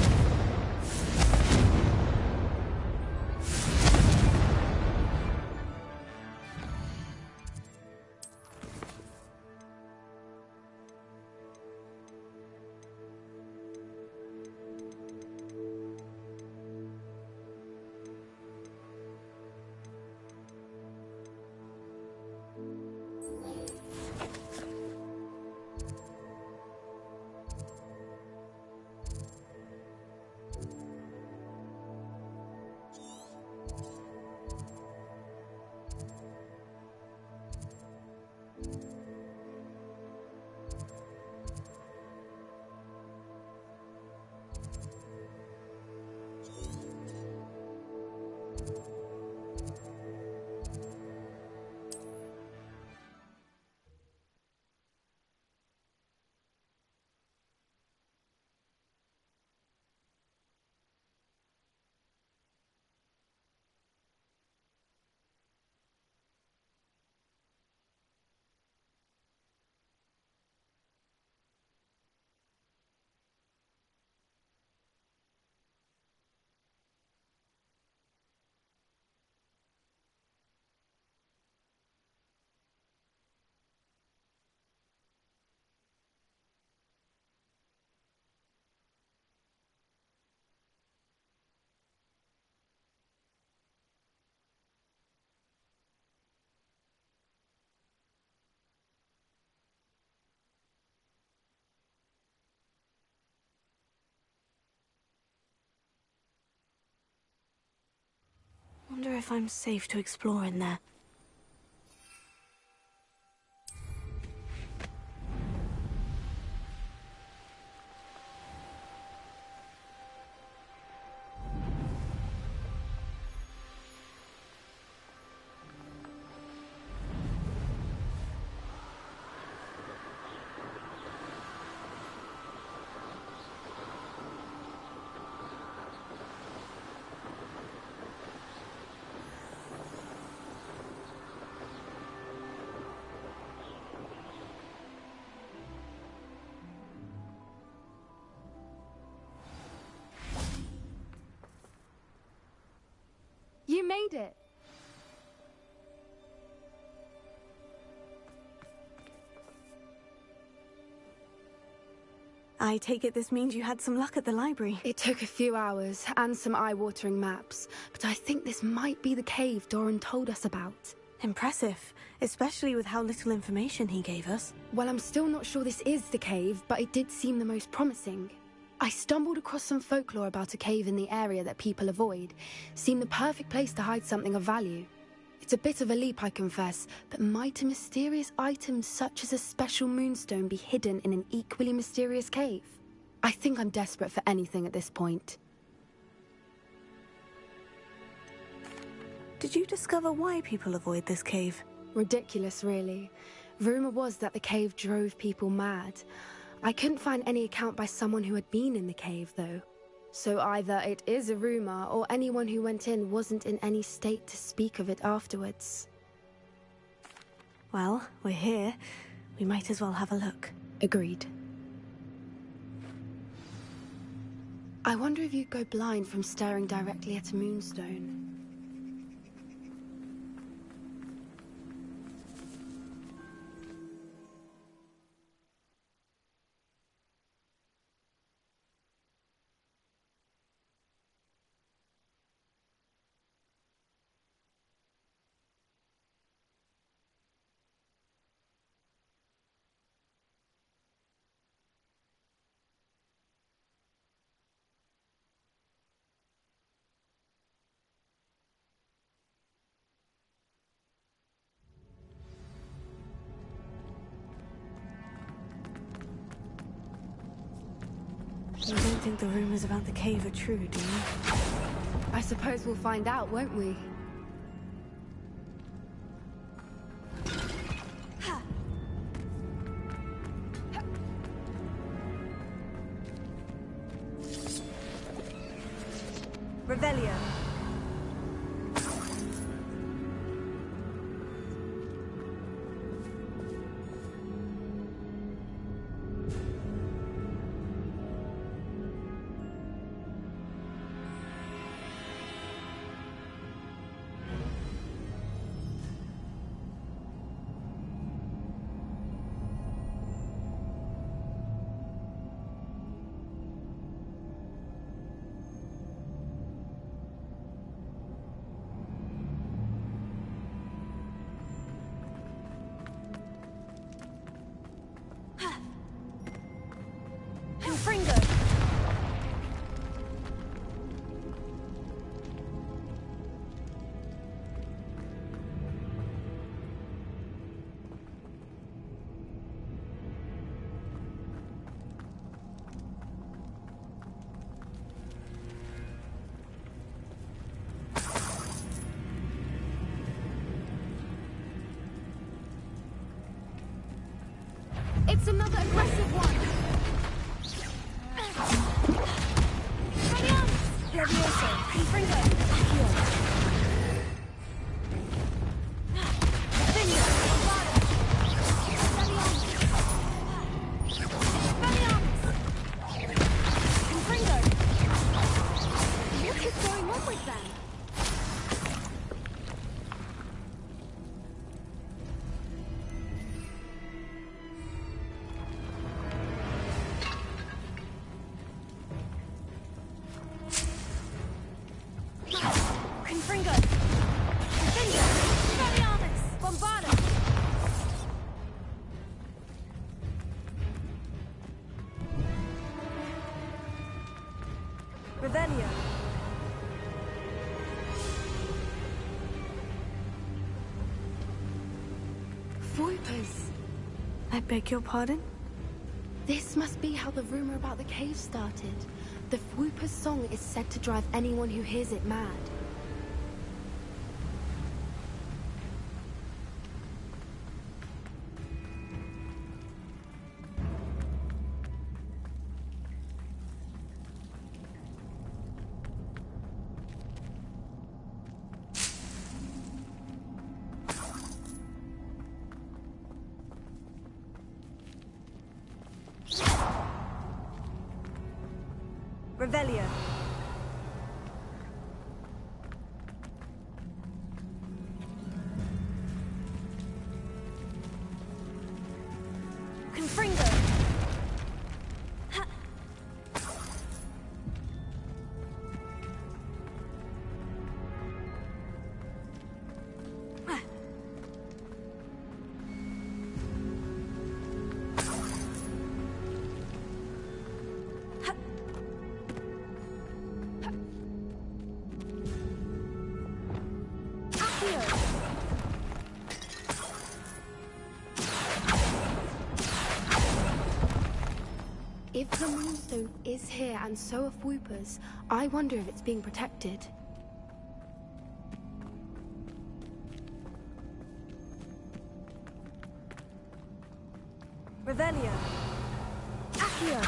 wonder if I'm safe to explore in there. You made it! I take it this means you had some luck at the library. It took a few hours and some eye-watering maps, but I think this might be the cave Doran told us about. Impressive, especially with how little information he gave us. Well, I'm still not sure this is the cave, but it did seem the most promising. I stumbled across some folklore about a cave in the area that people avoid. Seemed the perfect place to hide something of value. It's a bit of a leap, I confess, but might a mysterious item such as a special moonstone be hidden in an equally mysterious cave? I think I'm desperate for anything at this point. Did you discover why people avoid this cave? Ridiculous, really. Rumor was that the cave drove people mad. I couldn't find any account by someone who had been in the cave, though. So either it is a rumor, or anyone who went in wasn't in any state to speak of it afterwards. Well, we're here. We might as well have a look. Agreed. I wonder if you'd go blind from staring directly at a moonstone. You don't think the rumors about the cave are true, do you? I suppose we'll find out, won't we? Revelio. It's another aggressive one! Levioso! Confringo! Accio! Finger! Vada! Confringo! What is going on with them? I beg your pardon? This must be how the rumor about the cave started. The Whooper's song is said to drive anyone who hears it mad. Revelio. Confringo. If the Moonstone is here and so are Whoopers, I wonder if it's being protected. Revelio. Accio.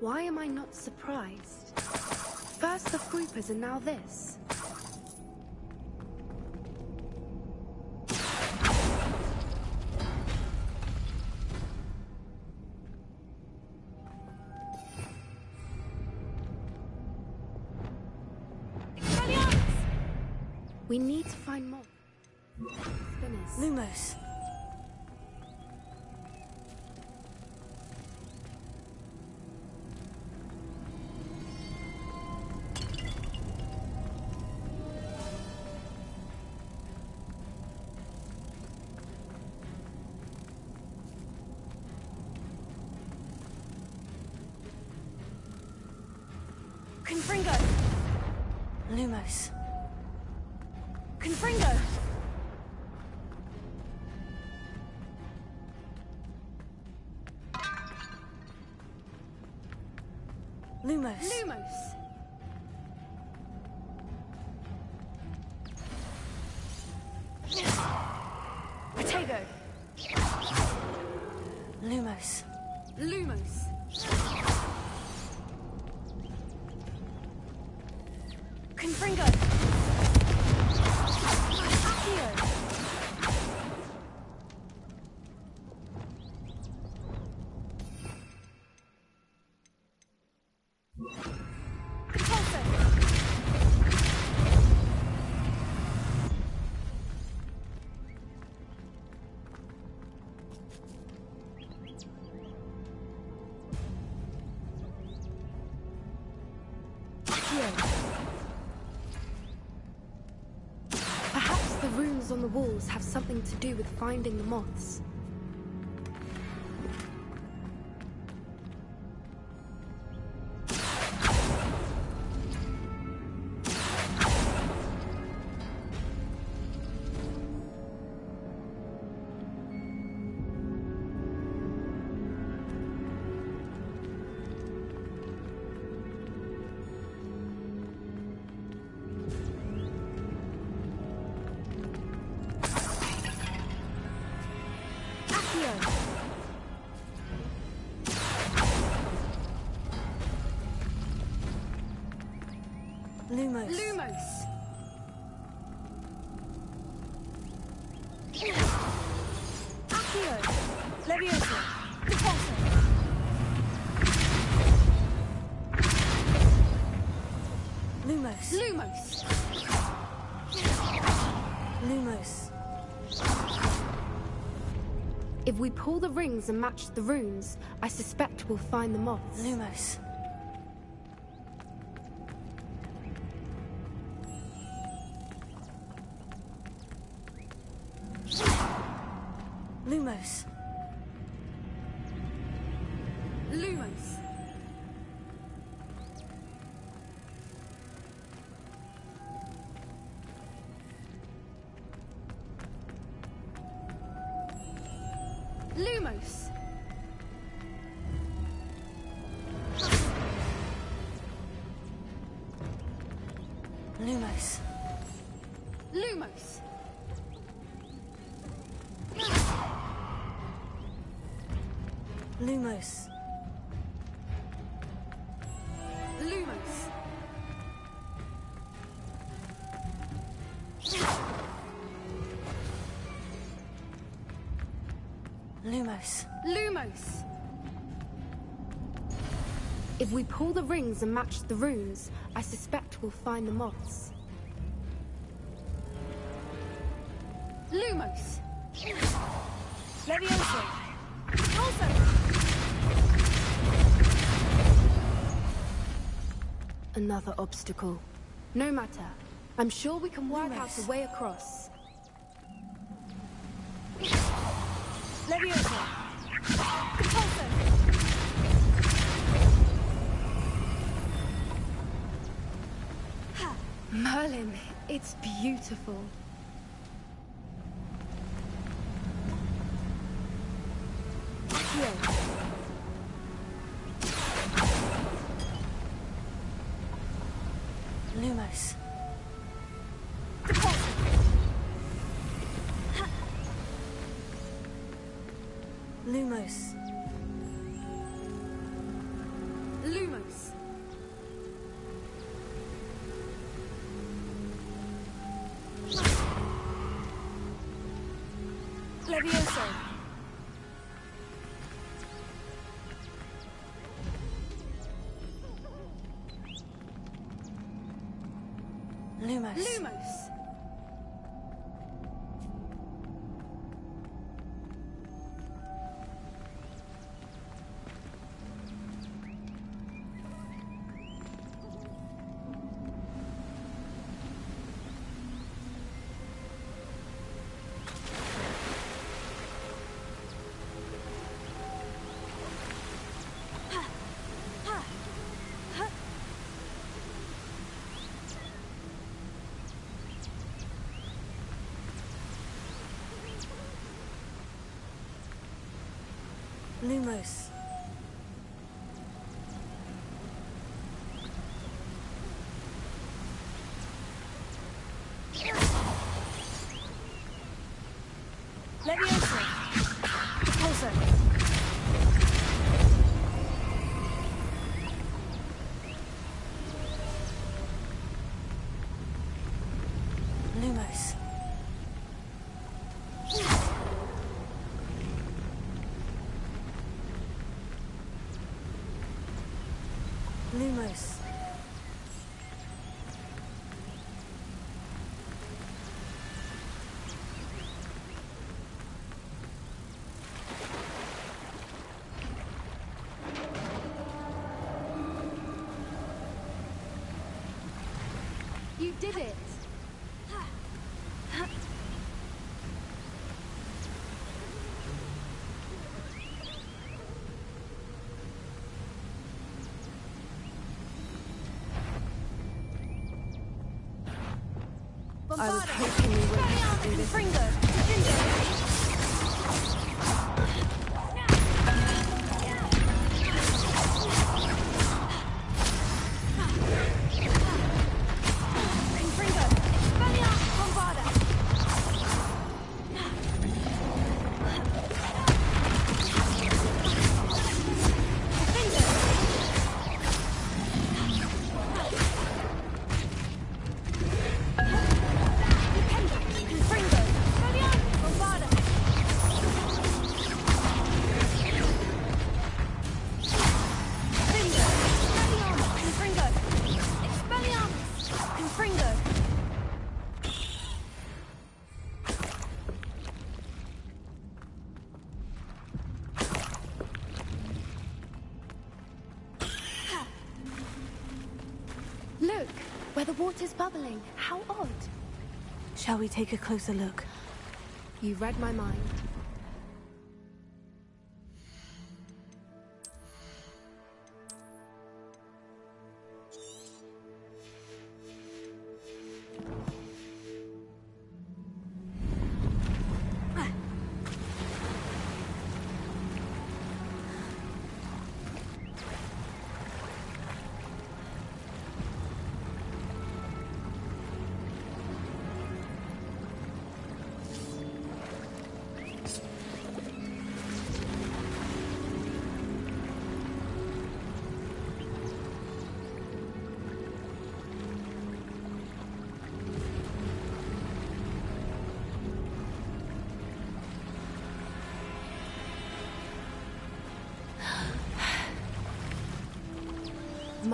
Why am I not surprised? First the Whoopers and now this. We need to find more. Spinners. Lumos. Confringo. Lumos. Confringo. Lumos. Lumos. Protego. Lumos. Lumos. Confringo. Accio. Perhaps the runes on the walls have something to do with finding the moths. Lumos. Lumos. Accio. Levioso. Defenso. Lumos. Lumos. Lumos. If we pull the rings and match the runes, I suspect we'll find the moths. Lumos. Lumos. Lumos. Lumos! Lumos. Lumos! Lumos. Lumos! Lumos. Lumos! If we pull the rings and match the runes, I suspect we'll find the moths. Lumos! Levioso! Also! Another obstacle. No matter. I'm sure we can work out a way across. Levioso! Compulso! Merlin, it's beautiful. Accio! Lumos. Lumos. Lumos! Levioso! Lumos. Lumos! Lumos. Levioso! Compulso! Lumos. Lumos. You did it! I was hoping we wouldn't have to do this. Fringo! Look, where the water's bubbling. How odd. Shall we take a closer look? You read my mind.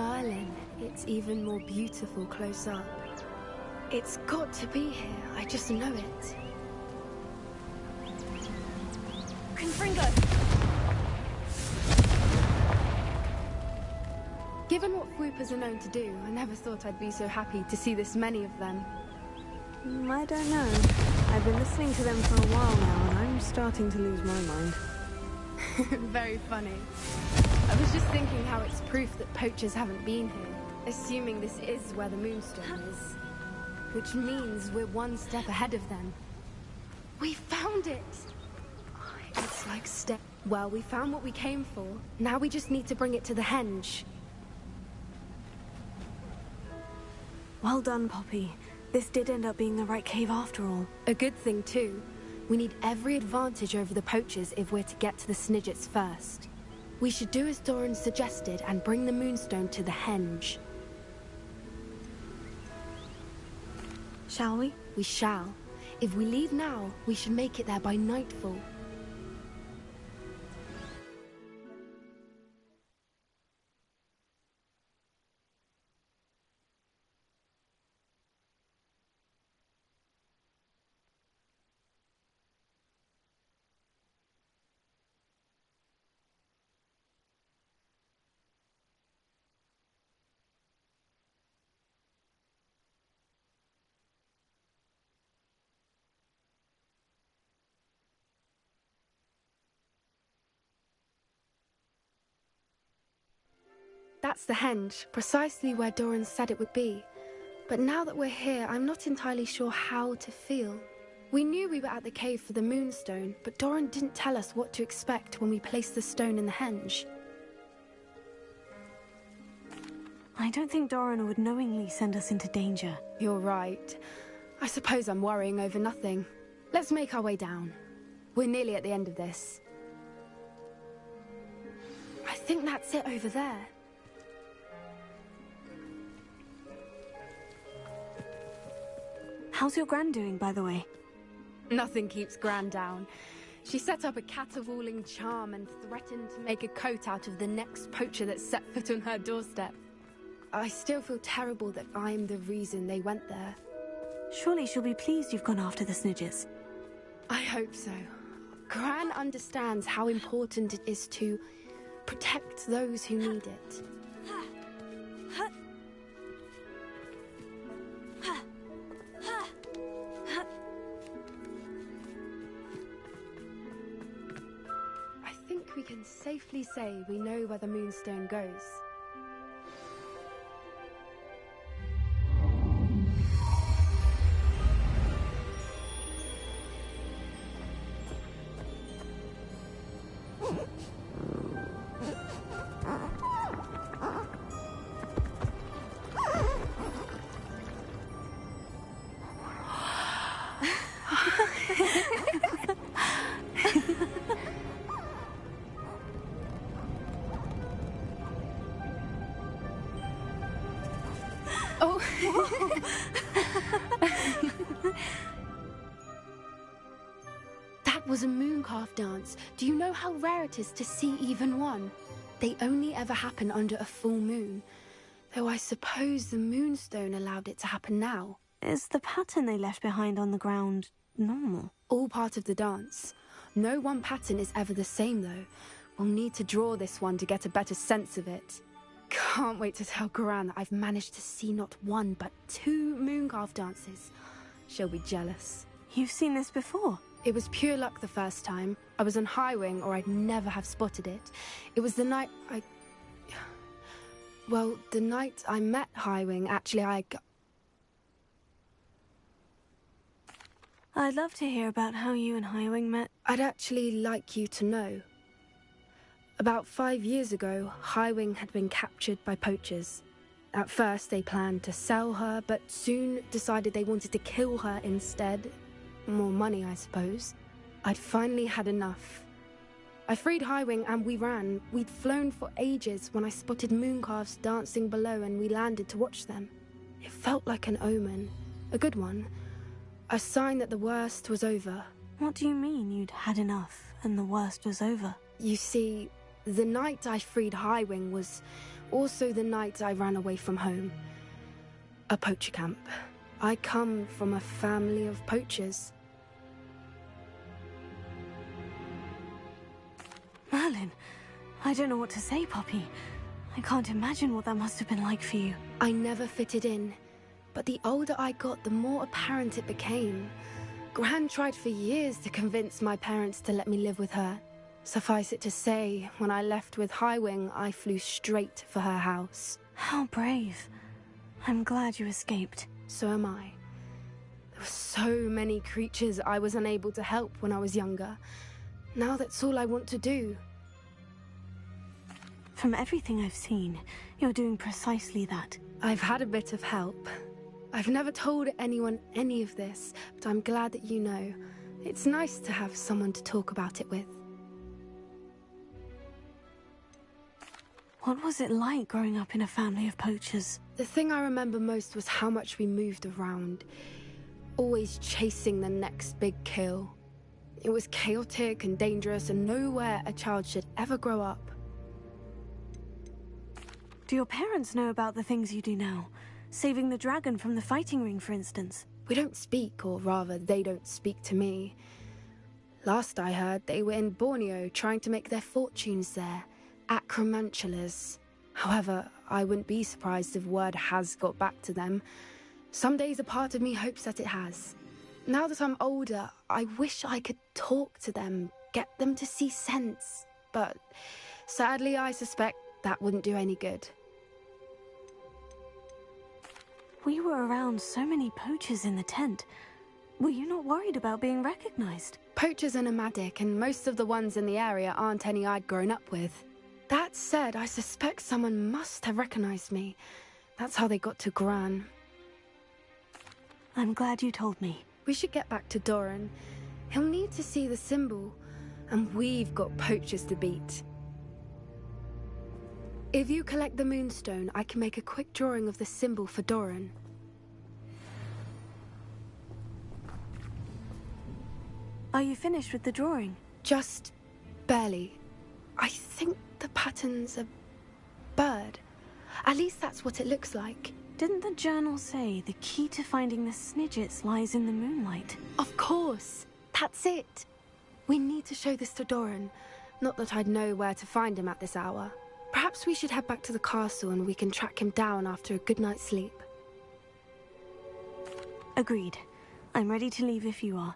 Merlin. It's even more beautiful close up. It's got to be here. I just know it. Confringo! Given what Whoopers are known to do, I never thought I'd be so happy to see this many of them. I don't know. I've been listening to them for a while now, and I'm starting to lose my mind. Very funny. I was just thinking how it's proof that poachers haven't been here, assuming this is where the Moonstone is. Which means we're one step ahead of them. We found it! It's like Well, we found what we came for. Now we just need to bring it to the henge. Well done, Poppy. This did end up being the right cave after all. A good thing, too. We need every advantage over the poachers if we're to get to the Snidgets first. We should do as Doran suggested and bring the Moonstone to the henge. Shall we? We shall. If we leave now, we should make it there by nightfall. That's the henge, precisely where Doran said it would be. But now that we're here, I'm not entirely sure how to feel. We knew we were at the cave for the Moonstone, but Doran didn't tell us what to expect when we placed the stone in the henge. I don't think Doran would knowingly send us into danger. You're right. I suppose I'm worrying over nothing. Let's make our way down. We're nearly at the end of this. I think that's it over there. How's your Gran doing, by the way? Nothing keeps Gran down. She set up a caterwauling charm and threatened to make a coat out of the next poacher that set foot on her doorstep. I still feel terrible that I'm the reason they went there. Surely she'll be pleased you've gone after the Snidgets. I hope so. Gran understands how important it is to protect those who need it. I think we can safely say we know where the Moonstone goes. That was a mooncalf dance. Do you know how rare it is to see even one? They only ever happen under a full moon. Though I suppose the Moonstone allowed it to happen now. Is the pattern they left behind on the ground normal? All part of the dance. No one pattern is ever the same, though. We'll need to draw this one to get a better sense of it. Can't wait to tell Gran that I've managed to see not one, but 2 mooncalf dances. She'll be jealous. You've seen this before? It was pure luck the first time. I was on Highwing, or I'd never have spotted it. It was the night Well, the night I met Highwing, actually, I'd love to hear about how you and Highwing met. I'd actually like you to know. About 5 years ago, Highwing had been captured by poachers. At first, they planned to sell her, but soon decided they wanted to kill her instead. More money, I suppose. I'd finally had enough. I freed Highwing and we ran. We'd flown for ages when I spotted mooncalves dancing below and we landed to watch them. It felt like an omen. A good one. A sign that the worst was over. What do you mean you'd had enough and the worst was over? You see, the night I freed Highwing was also the night I ran away from home. A poacher camp. I come from a family of poachers. Merlin, I don't know what to say, Poppy. I can't imagine what that must have been like for you. I never fitted in, but the older I got, the more apparent it became. Gran tried for years to convince my parents to let me live with her. Suffice it to say, when I left with Highwing, I flew straight for her house. How brave. I'm glad you escaped. So am I. There were so many creatures I was unable to help when I was younger. Now that's all I want to do. From everything I've seen, you're doing precisely that. I've had a bit of help. I've never told anyone any of this, but I'm glad that you know. It's nice to have someone to talk about it with. What was it like growing up in a family of poachers? The thing I remember most was how much we moved around, always chasing the next big kill. It was chaotic and dangerous, and nowhere a child should ever grow up. Do your parents know about the things you do now? Saving the dragon from the fighting ring, for instance? We don't speak, or rather, they don't speak to me. Last I heard, they were in Borneo trying to make their fortunes there. Acromantulas. However, I wouldn't be surprised if word has got back to them. Some days a part of me hopes that it has. Now that I'm older, I wish I could talk to them, get them to see sense. But sadly, I suspect that wouldn't do any good. We were around so many poachers in the tent. Were you not worried about being recognized? Poachers are nomadic, and most of the ones in the area aren't any I'd grown up with. That said, I suspect someone must have recognized me. That's how they got to Gran. I'm glad you told me. We should get back to Doran. He'll need to see the symbol, and we've got poachers to beat. If you collect the moonstone, I can make a quick drawing of the symbol for Doran. Are you finished with the drawing? Just barely. I think the pattern's a bird. At least that's what it looks like. Didn't the journal say the key to finding the Snidgets lies in the moonlight? Of course. That's it. We need to show this to Doran. Not that I'd know where to find him at this hour. Perhaps we should head back to the castle and we can track him down after a good night's sleep. Agreed. I'm ready to leave if you are.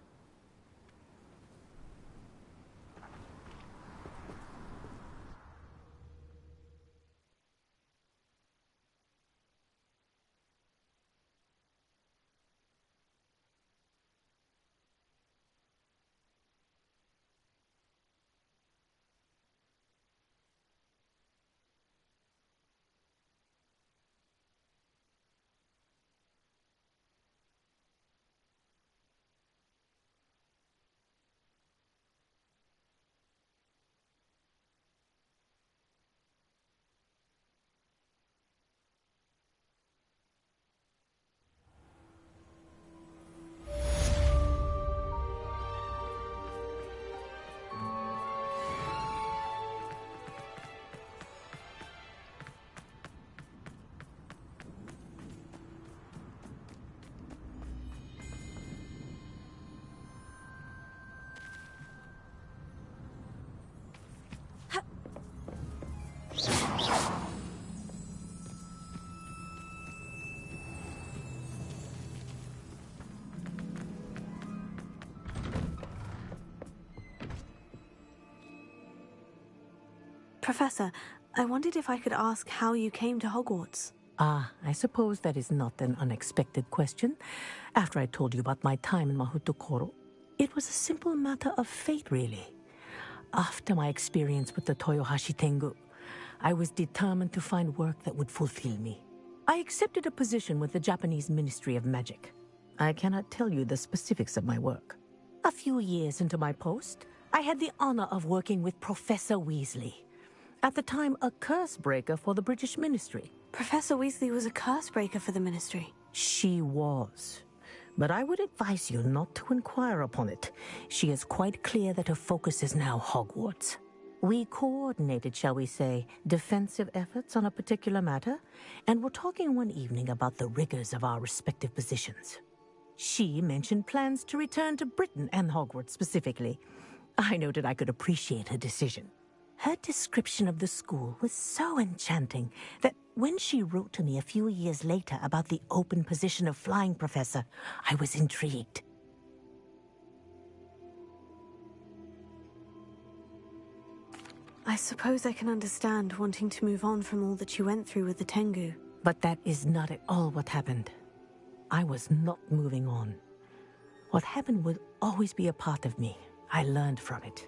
Professor, I wondered if I could ask how you came to Hogwarts. Ah, I suppose that is not an unexpected question. After I told you about my time in Mahutokoro, it was a simple matter of fate, really. After my experience with the Toyohashi Tengu, I was determined to find work that would fulfill me. I accepted a position with the Japanese Ministry of Magic. I cannot tell you the specifics of my work. A few years into my post, I had the honor of working with Professor Weasley. At the time, a curse breaker for the British Ministry. Professor Weasley was a curse breaker for the Ministry. She was. But I would advise you not to inquire upon it. She is quite clear that her focus is now Hogwarts. We coordinated, shall we say, defensive efforts on a particular matter, and were talking one evening about the rigors of our respective positions. She mentioned plans to return to Britain and Hogwarts specifically. I noted I could appreciate her decision. Her description of the school was so enchanting that when she wrote to me a few years later about the open position of flying professor, I was intrigued. I suppose I can understand wanting to move on from all that you went through with the Tengu. But that is not at all what happened. I was not moving on. What happened would always be a part of me. I learned from it.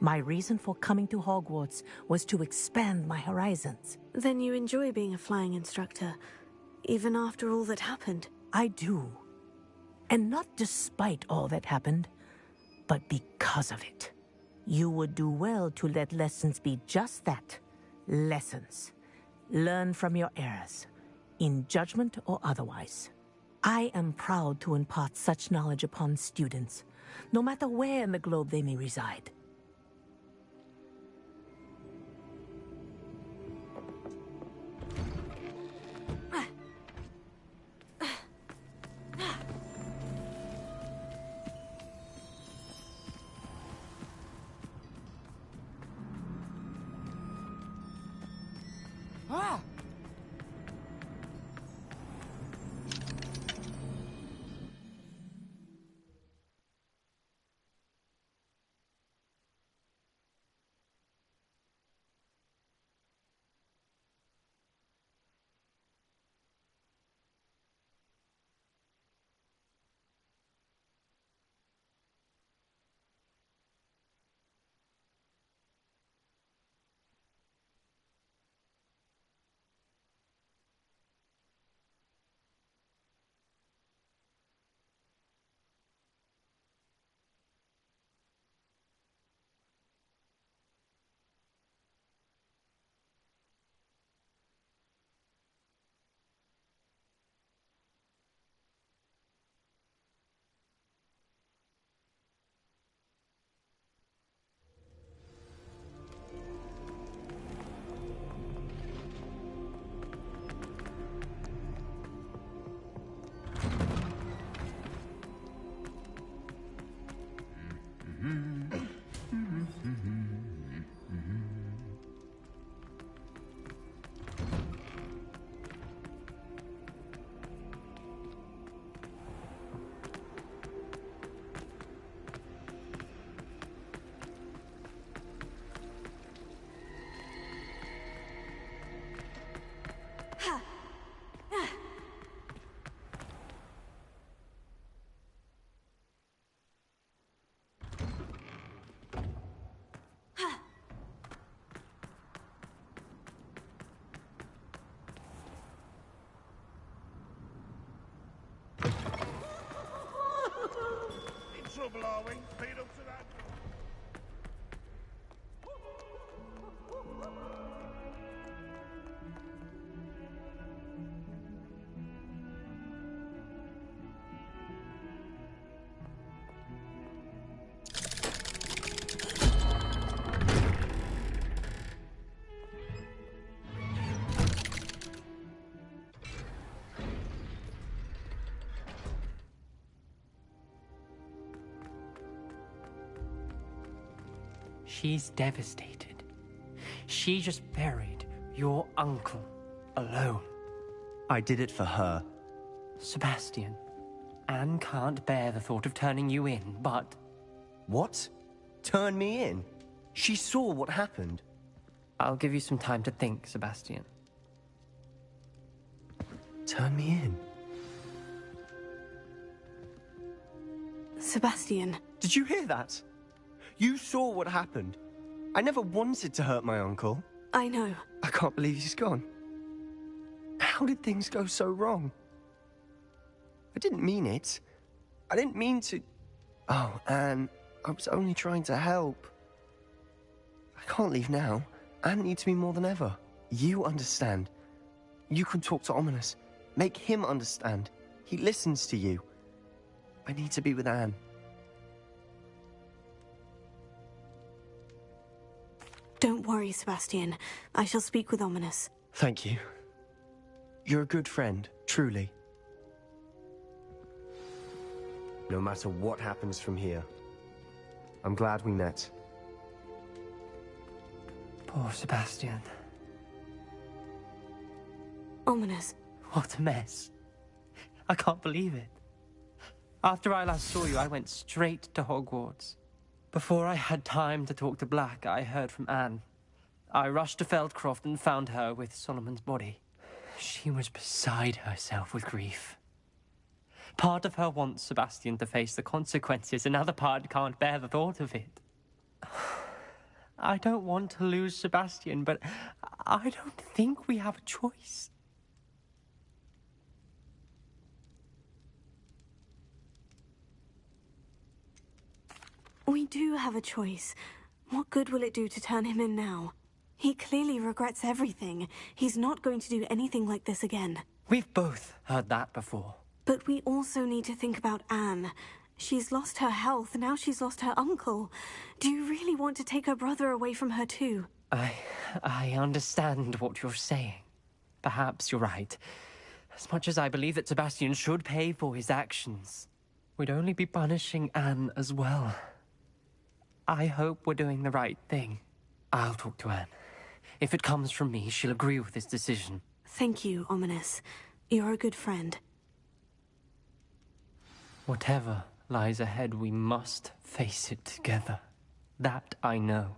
My reason for coming to Hogwarts was to expand my horizons. Then you enjoy being a flying instructor, even after all that happened? I do. And not despite all that happened, but because of it. You would do well to let lessons be just that. Lessons. Learn from your errors, in judgment or otherwise. I am proud to impart such knowledge upon students, no matter where in the globe they may reside. Trouble, are we? Lead up to that. She's devastated. She just buried your uncle alone. I did it for her. Sebastian, Anne can't bear the thought of turning you in, but... What? Turn me in? She saw what happened. I'll give you some time to think, Sebastian. Turn me in? Sebastian. Did you hear that? You saw what happened. I never wanted to hurt my uncle. I know. I can't believe he's gone. How did things go so wrong? I didn't mean it. I didn't mean to... Oh, Anne, I was only trying to help. I can't leave now. Anne needs me more than ever. You understand. You can talk to Ominous. Make him understand. He listens to you. I need to be with Anne. Don't worry, Sebastian. I shall speak with Ominous. Thank you. You're a good friend, truly. No matter what happens from here, I'm glad we met. Poor Sebastian. Ominous. What a mess. I can't believe it. After I last saw you, I went straight to Hogwarts. Before I had time to talk to Black, I heard from Anne. I rushed to Feldcroft and found her with Solomon's body. She was beside herself with grief. Part of her wants Sebastian to face the consequences, another part can't bear the thought of it. I don't want to lose Sebastian, but I don't think we have a choice. We do have a choice. What good will it do to turn him in now? He clearly regrets everything. He's not going to do anything like this again. We've both heard that before. But we also need to think about Anne. She's lost her health, now she's lost her uncle. Do you really want to take her brother away from her too? I understand what you're saying. Perhaps you're right. As much as I believe that Sebastian should pay for his actions, we'd only be punishing Anne as well. I hope we're doing the right thing. I'll talk to Anne. If it comes from me, she'll agree with this decision. Thank you, Ominous. You're a good friend. Whatever lies ahead, we must face it together. That I know.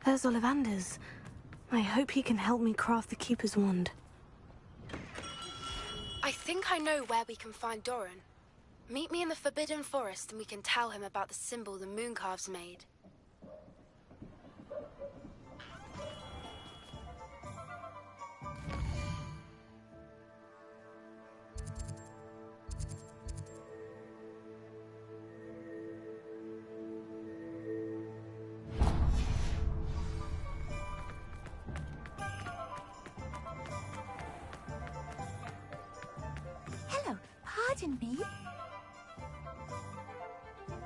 There's Ollivander's. I hope he can help me craft the Keeper's Wand. I think I know where we can find Doran. Meet me in the Forbidden Forest and we can tell him about the symbol the Mooncalves made. Pardon me?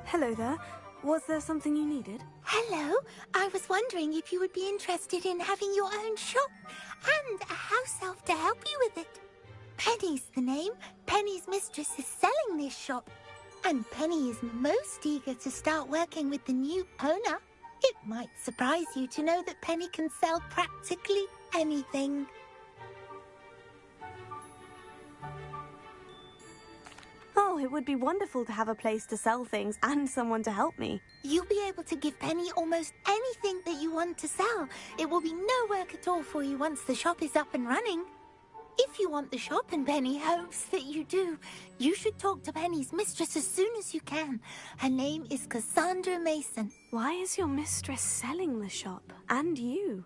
Hello there. Was there something you needed? Hello. I was wondering if you would be interested in having your own shop and a house elf to help you with it. Penny's the name. Penny's mistress is selling this shop. And Penny is most eager to start working with the new owner. It might surprise you to know that Penny can sell practically anything. it would be wonderful to have a place to sell things and someone to help me. You'll be able to give Penny almost anything that you want to sell. It will be no work at all for you once the shop is up and running. If you want the shop, and Penny hopes that you do, you should talk to Penny's mistress as soon as you can. Her name is Cassandra Mason. Why is your mistress selling the shop? And you?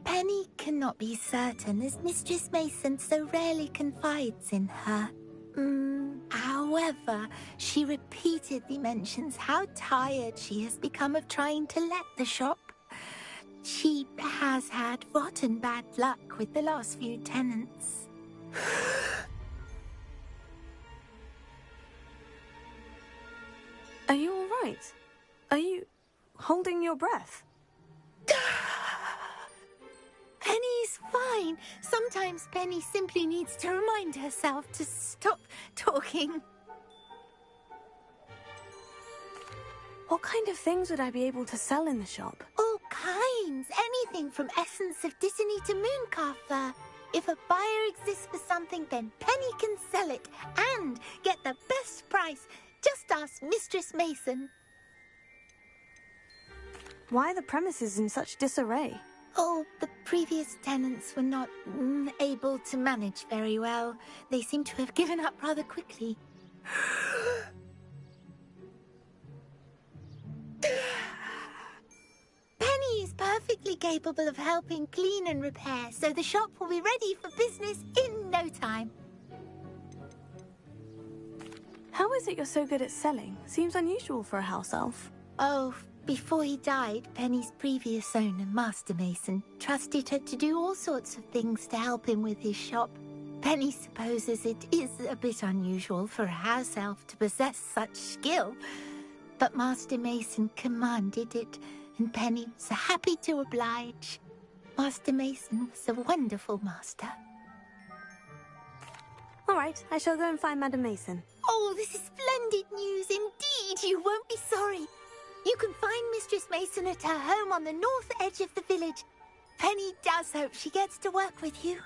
Penny cannot be certain, as Mistress Mason so rarely confides in her. However, she repeatedly mentions how tired she has become of trying to let the shop. She has had rotten bad luck with the last few tenants. Are you all right? Are you holding your breath? Penny's fine. Sometimes Penny simply needs to remind herself to stop talking. What kind of things would I be able to sell in the shop? All kinds. Anything from essence of Disney to mooncalf fur. If a buyer exists for something, then Penny can sell it and get the best price. Just ask Mistress Mason. Why are the premises in such disarray? Oh, the previous tenants were not able to manage very well. They seem to have given up rather quickly. Penny is perfectly capable of helping clean and repair, so the shop will be ready for business in no time. How is it you're so good at selling? Seems unusual for a house elf. Oh, before he died, Penny's previous owner, Master Mason, trusted her to do all sorts of things to help him with his shop. Penny supposes it is a bit unusual for a house elf to possess such skill, but Master Mason commanded it, and Penny was happy to oblige. Master Mason was a wonderful master. All right, I shall go and find Madam Mason. Oh, this is splendid news indeed. You won't be sorry. You can find Mistress Mason at her home on the north edge of the village. Penny does hope she gets to work with you.